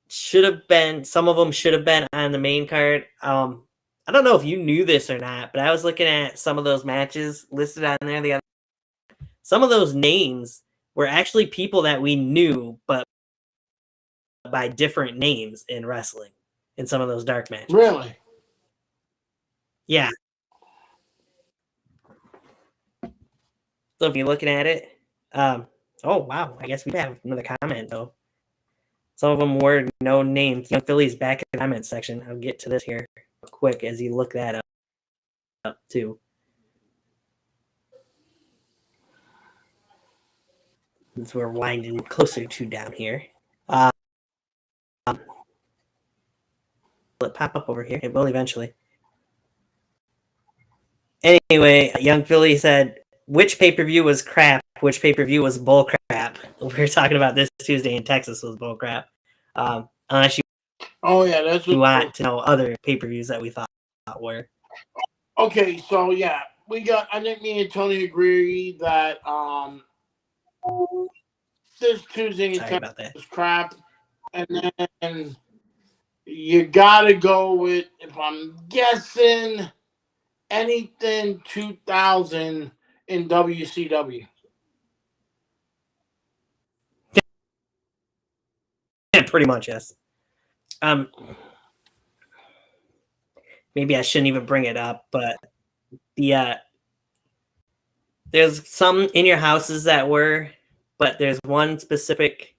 should have been. Some of them should have been on the main card. I don't know if you knew this or not, but I was looking at some of those matches listed on there the other. Some of those names were actually people that we knew, but by different names in wrestling in some of those dark matches. Really? Yeah. So if you're looking at it, oh wow, I guess we have another comment though. Some of them were no names. Young Philly's back in the comment section. I'll get to this here real quick as you look that up too. Since we're winding closer to down here. Will it pop up over here? It will eventually. Anyway, Young Philly said, which pay-per-view was crap? Which pay-per-view was bull crap? We were talking about this Tuesday in Texas was bull crap. Unless you that's you want to know other pay-per-views that we thought were. Okay, so yeah, I think me and Tony agree that this Tuesday was crap. And then you gotta go with, if I'm guessing, anything 2000 in WCW. Yeah, pretty much, yes. Maybe I shouldn't even bring it up, but there's some in your houses that were, but there's one specific.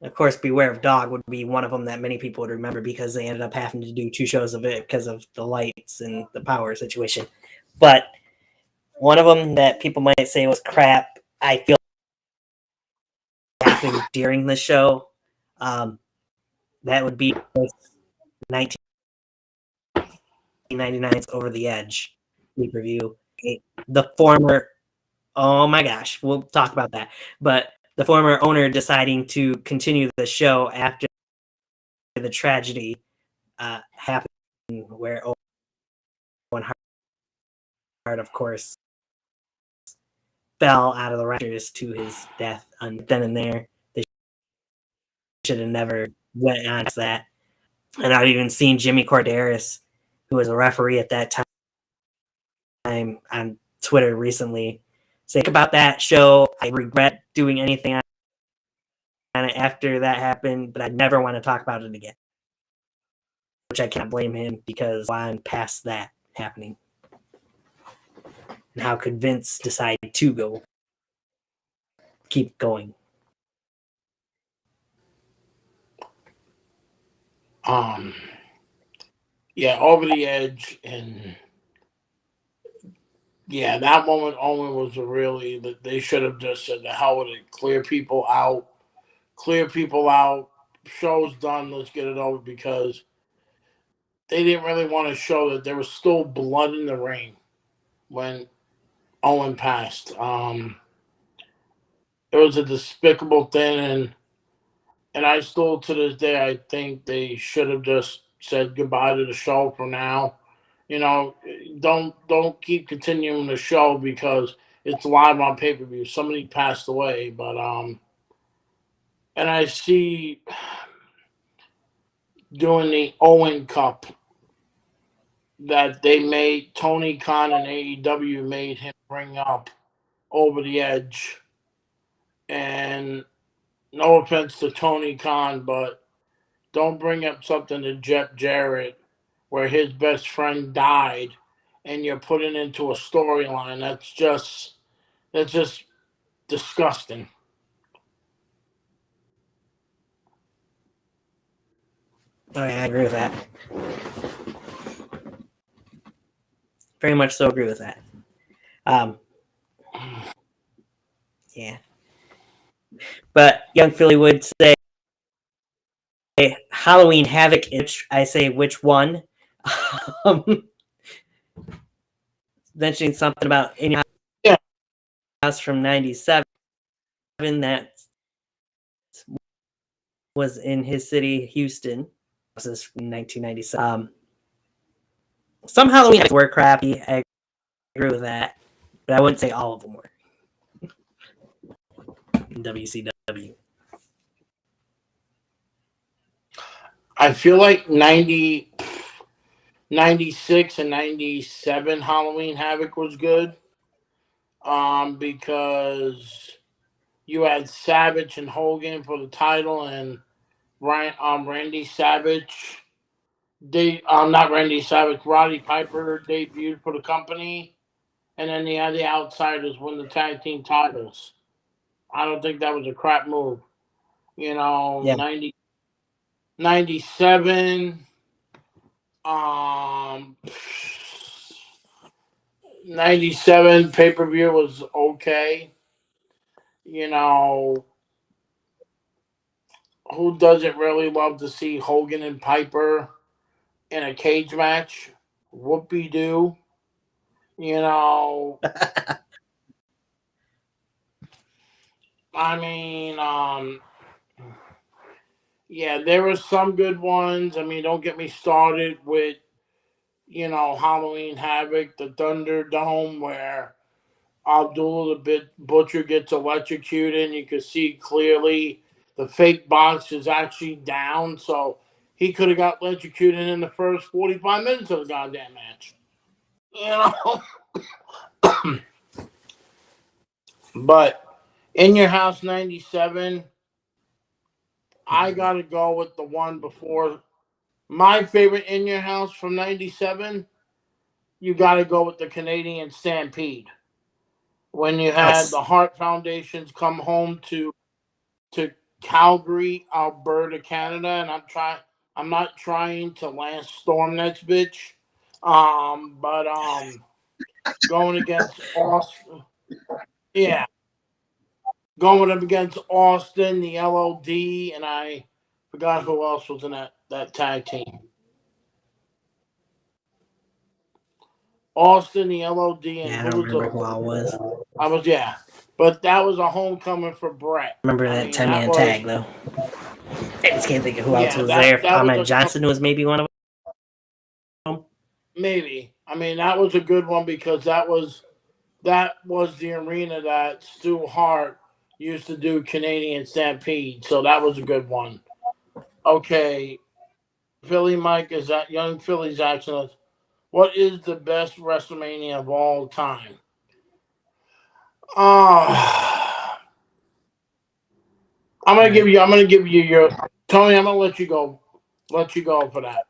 Of course, Beware of Dog would be one of them that many people would remember because they ended up having to do 2 shows of it because of the lights and the power situation. But one of them that people might say was crap, I feel happened during the show. That would be 1999's Over the Edge pay-per-view. The former, oh my gosh, we'll talk about that. But the former owner deciding to continue the show after the tragedy happened where Owen Hart, of course, fell out of the rafters to his death. And then and there, they should have never went on to that. And I've even seen Jimmy Corderas, who was a referee at that time, on Twitter recently, say about that show. I regret doing anything on it after that happened, but I never want to talk about it again. Which I can't blame him because I'm past that happening. And how could Vince decide to keep going? Yeah, Over the Edge, and yeah, that moment Owen was that they should have just said the hell with it, clear people out, show's done, let's get it over, because they didn't really want to show that there was still blood in the ring when Owen passed. It was a despicable thing, and I still, to this day, I think they should have just said goodbye to the show for now. Don't keep continuing the show because it's live on pay-per-view. Somebody passed away, but and I see doing the Owen Cup that they made, Tony Khan and AEW made him bring up over the edge. And no offense to Tony Khan, but don't bring up something to Jeff Jarrett where his best friend died and you're putting into a storyline. That's just disgusting. Oh, yeah, I agree with that. Very much so agree with that. Yeah. But Young Philly would say Halloween Havoc, which I say which one. um, Mentioning something about in your Yeah. house from '97 that was in his city, Houston. This is from 1997. Some Halloween were crappy. I agree with that, but I wouldn't say all of them were. In WCW. I feel like 96 and 97 Halloween Havoc was good. Because you had Savage and Hogan for the title, and Randy Savage. Not Randy Savage. Roddy Piper debuted for the company, and then they had the Outsiders win the tag team titles. I don't think that was a crap move. Yeah. 97. Um, 97 pay per view was okay. You know, who doesn't really love to see Hogan and Piper in a cage match? Whoopie doo. You know, I mean, yeah, there were some good ones. I mean, don't get me started with, Halloween Havoc, the Thunderdome, where Abdullah the Butcher gets electrocuted, and you can see clearly the fake box is actually down, so he could have got electrocuted in the first 45 minutes of the goddamn match. You know? But In Your House 97, I got to go with the one before. My favorite In Your House from 97, you got to go with the Canadian Stampede. When you had the Hart Foundations come home to Calgary, Alberta, Canada, and I'm not trying to Lance Storm next bitch. But going against Austin, yeah, going up against Austin, the LOD, and I forgot who else was in that tag team. Austin, the LOD, and Yeah, I don't remember who all was. but that was a homecoming for Brett. Remember I that mean, 10-man tag though. I just can't think of who else was there. that was Ahmed Johnson was maybe one of them. maybe. I mean, that was a good one because that was the arena that Stu Hart used to do Canadian Stampede, so that was a good one. Okay, Philly Mike is that young Philly's asking us, what is the best WrestleMania of all time? I'm gonna give you your Tony. I'm gonna let you go for that.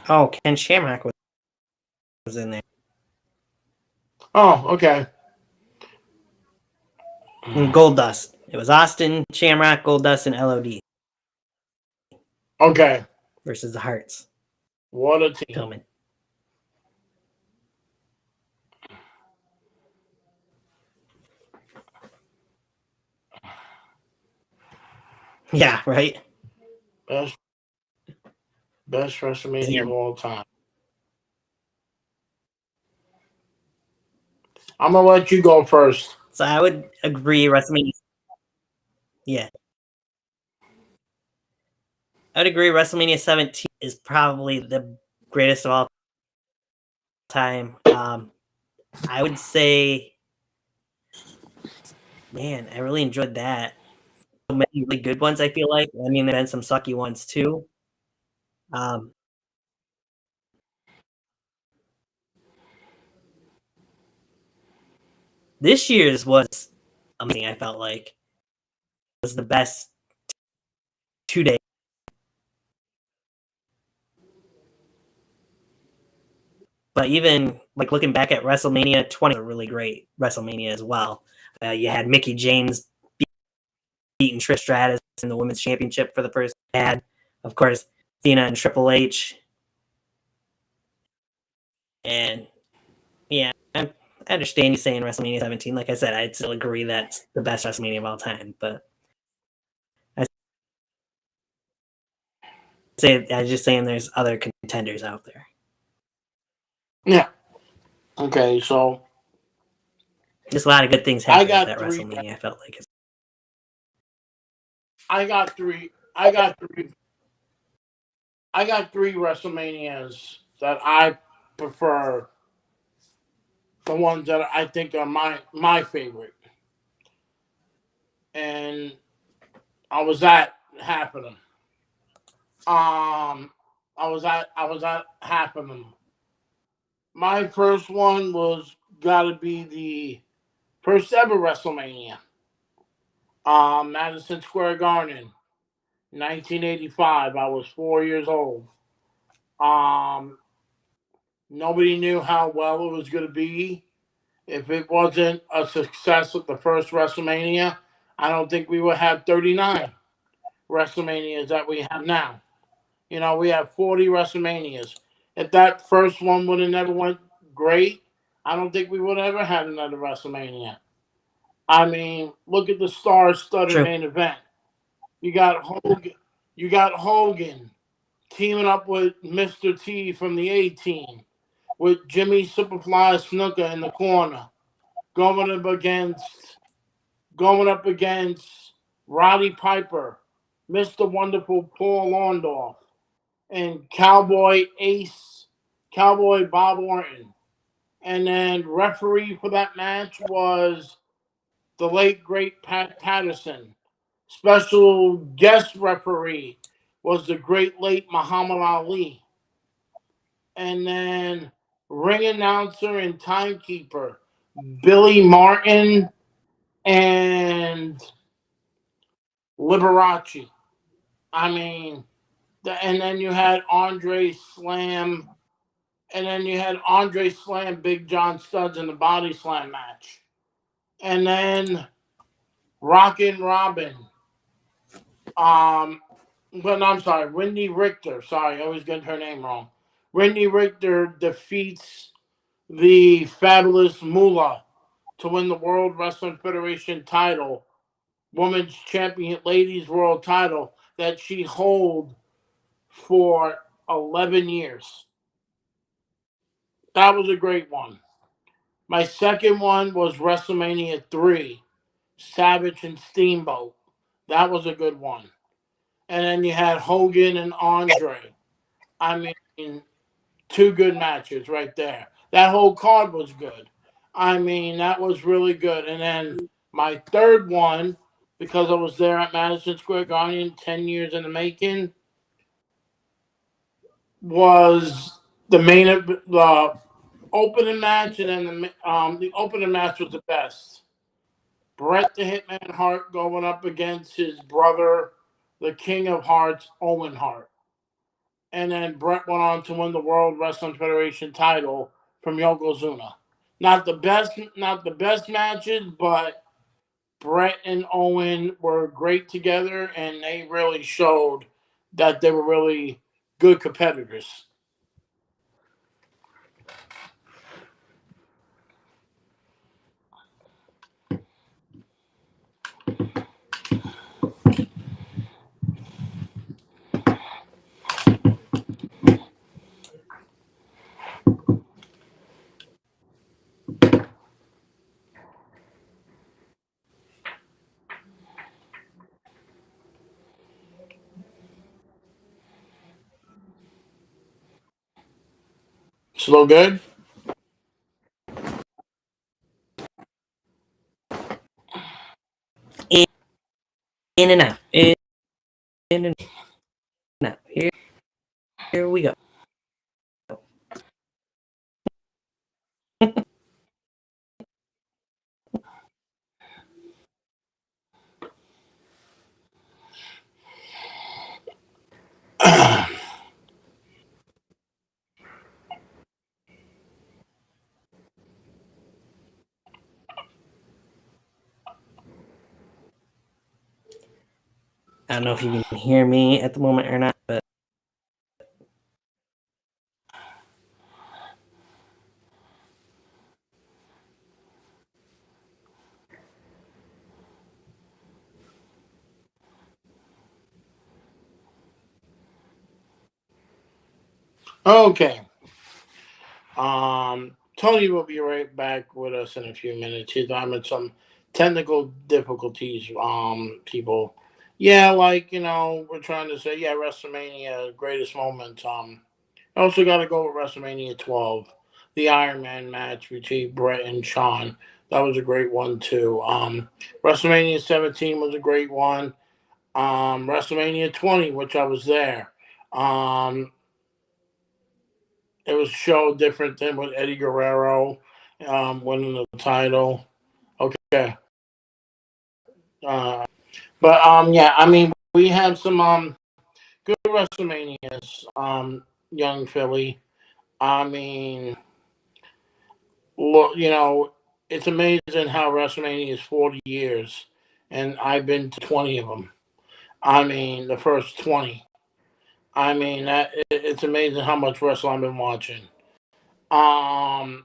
Oh, Ken Shamrock was in there. Oh, okay. And Goldust. It was Austin, Shamrock, Goldust, and LOD. Okay. Versus the Hearts. What a team. Tillman. Yeah, right? Best WrestleMania of all time. I'm gonna let you go first. So I would agree WrestleMania. Yeah. I'd agree WrestleMania 17 is probably the greatest of all time. I would say, man, I really enjoyed that. So many really good ones, I feel like. I mean, there have been some sucky ones too. This year's was amazing. I felt like it was the best 2 days. But even like looking back at WrestleMania 20, a really great WrestleMania as well. You had Mickey James beating Trish Stratus in the Women's Championship for the first. Had, of course, Cena and Triple H. And yeah, I understand you saying WrestleMania 17. Like I said, I'd still agree that's the best WrestleMania of all time. But I was just saying there's other contenders out there. Yeah. Okay, so just a lot of good things happened at that WrestleMania. I felt like I got three WrestleManias that I prefer. The ones that I think are my favorite, and I was at half of them. I was at half of them. My first one was gotta be the first ever WrestleMania. Madison Square Garden, 1985. I was 4 years old. Nobody knew how well it was going to be. If it wasn't a success with the first WrestleMania, I don't think we would have 39 WrestleManias that we have now. You know, we have 40 WrestleManias. If that first one would have never went great, I don't think we would have ever had another WrestleMania. I mean, look at the star-studded main event. You got Hogan teaming up with Mr. T from the A-Team, with Jimmy Superfly Snuka in the corner, going up against Roddy Piper, Mr. Wonderful Paul Orndorff, and Cowboy Bob Orton. And then referee for that match was the late great Pat Patterson. Special guest referee was the great late Muhammad Ali. And then ring announcer and timekeeper, Billy Martin and Liberace. I mean, and then you had Andre Slam, Big John Studs in the Body Slam match. And then Rockin' Robin. But I'm sorry, Wendy Richter. Sorry, I always get her name wrong. Wendy Richter defeats the Fabulous Moolah to win the World Wrestling Federation title, Women's Champion Ladies World title that she held for 11 years. That was a great one. My second one was WrestleMania 3, Savage and Steamboat. That was a good one. And then you had Hogan and Andre. I mean, two good matches right there. That whole card was good. I mean, that was really good. And then my third one, because I was there at Madison Square Garden 10 years in the making, was the opening match, and then the opening match was the best. Bret the Hitman Hart going up against his brother, the King of Hearts, Owen Hart. And then Bret went on to win the World Wrestling Federation title from Yokozuna. Not the best matches, but Bret and Owen were great together, and they really showed that they were really good competitors. Slow good? in and out. In and out. Here we go. I don't know if you can hear me at the moment or not, but Okay. Tony will be right back with us in a few minutes. He's having some technical difficulties. People, yeah, like we're trying to say, yeah, WrestleMania greatest moment. I also got to go with WrestleMania 12, the Iron Man match between Brett and Shawn. That was a great one too. WrestleMania 17 was a great one. WrestleMania 20, which I was there. It was so different than with Eddie Guerrero winning the title. Okay. Yeah, I mean, we have some good WrestleManias, young Philly. I mean, look, it's amazing how WrestleMania is 40 years, and I've been to 20 of them. I mean, the first 20. I mean, it's amazing how much wrestling I've been watching. But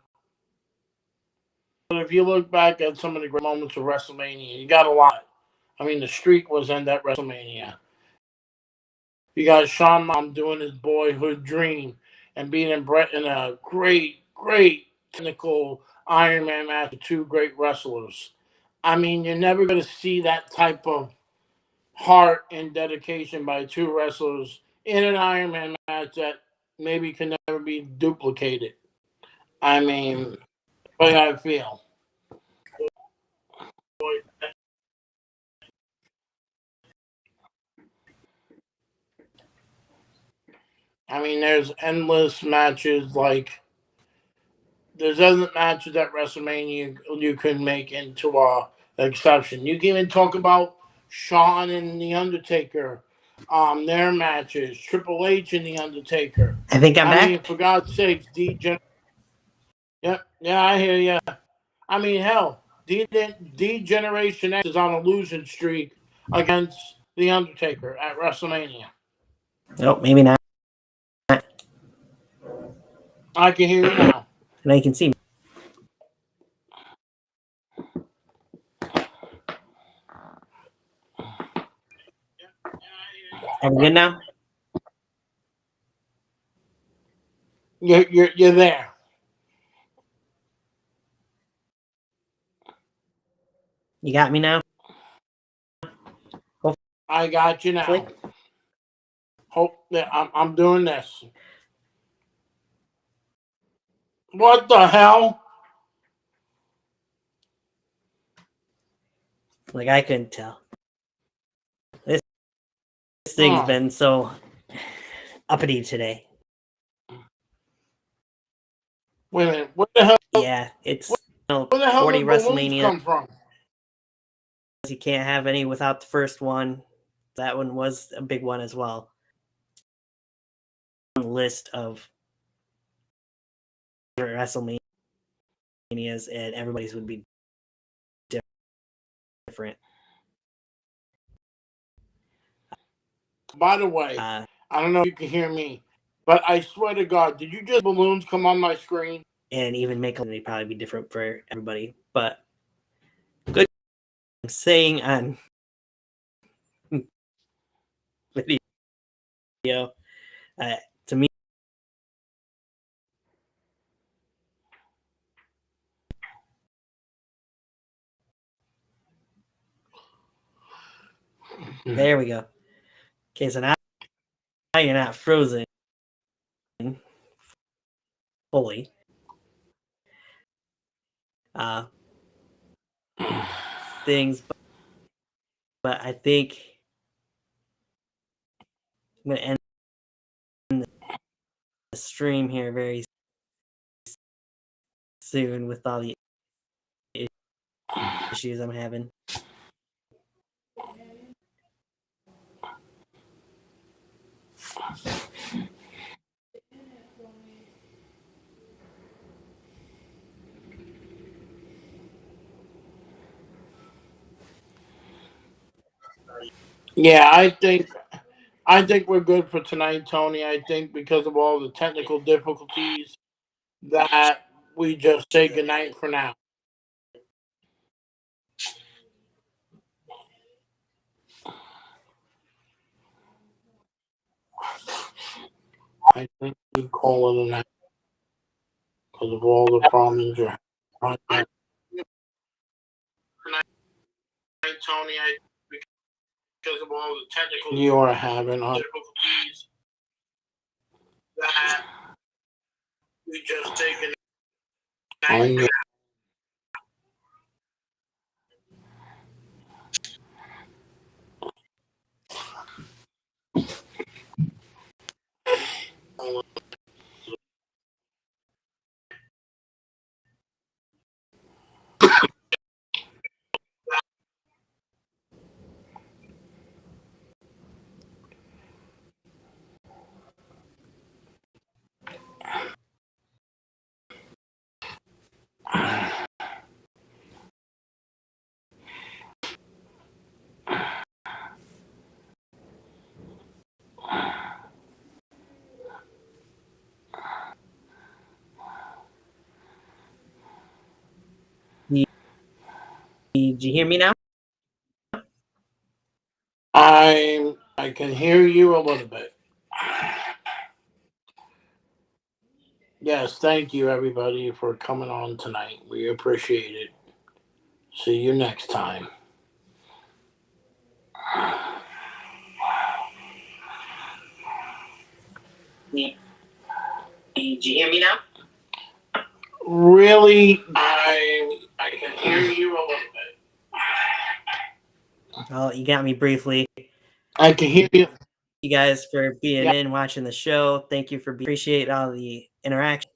if you look back at some of the great moments of WrestleMania, you got a lot. I mean, the streak was in that WrestleMania. You got Shawn doing his boyhood dream and beating Brett in a great, great technical Iron Man match with two great wrestlers. I mean, you're never going to see that type of heart and dedication by two wrestlers in an Iron Man match that maybe can never be duplicated. I mean, the way I feel. I mean, there's endless matches. Like, there's other matches at WrestleMania you can make into a exception. You can even talk about Shawn and The Undertaker, their matches, Triple H and The Undertaker. I think I'm I back. mean, for God's sakes, yeah, I hear you. I mean, hell, D-Generation X is on a losing streak against The Undertaker at WrestleMania. Oh, maybe not. I can hear you now. Now you can see me. Are we good now? You're there. You got me now? I got you now. Hope that I'm doing this. What the hell? Like, I couldn't tell. This thing's been so uppity today. Wait a minute. What the hell? Yeah, it's Where the hell 40 did balloons WrestleMania. come from? You can't have any without the first one. That one was a big one as well. List of WrestleManias, and everybody's would be different. By the way, I don't know if you can hear me, but I swear to God, did you just balloons come on my screen? And even make them, they'd probably be different for everybody. But good saying on video, to me, there we go. Okay, so now you're not frozen fully. Things, but I think I'm gonna end stream here very soon with all the issues I'm having. Yeah, I think we're good for tonight, Tony. I think because of all the technical difficulties that we just say goodnight for now. I think we call it a night because of all the problems you're having. Tony, because of all the technical you are having difficulties that we just say goodnight. Did you hear me now? I can hear you a little bit. Yes, thank you everybody for coming on tonight. We appreciate it. See you next time. Did you hear me now? Really, I can hear you a little bit. Well, you got me briefly. I can hear you. You guys for being in, watching the show. Thank you for appreciate all the interaction.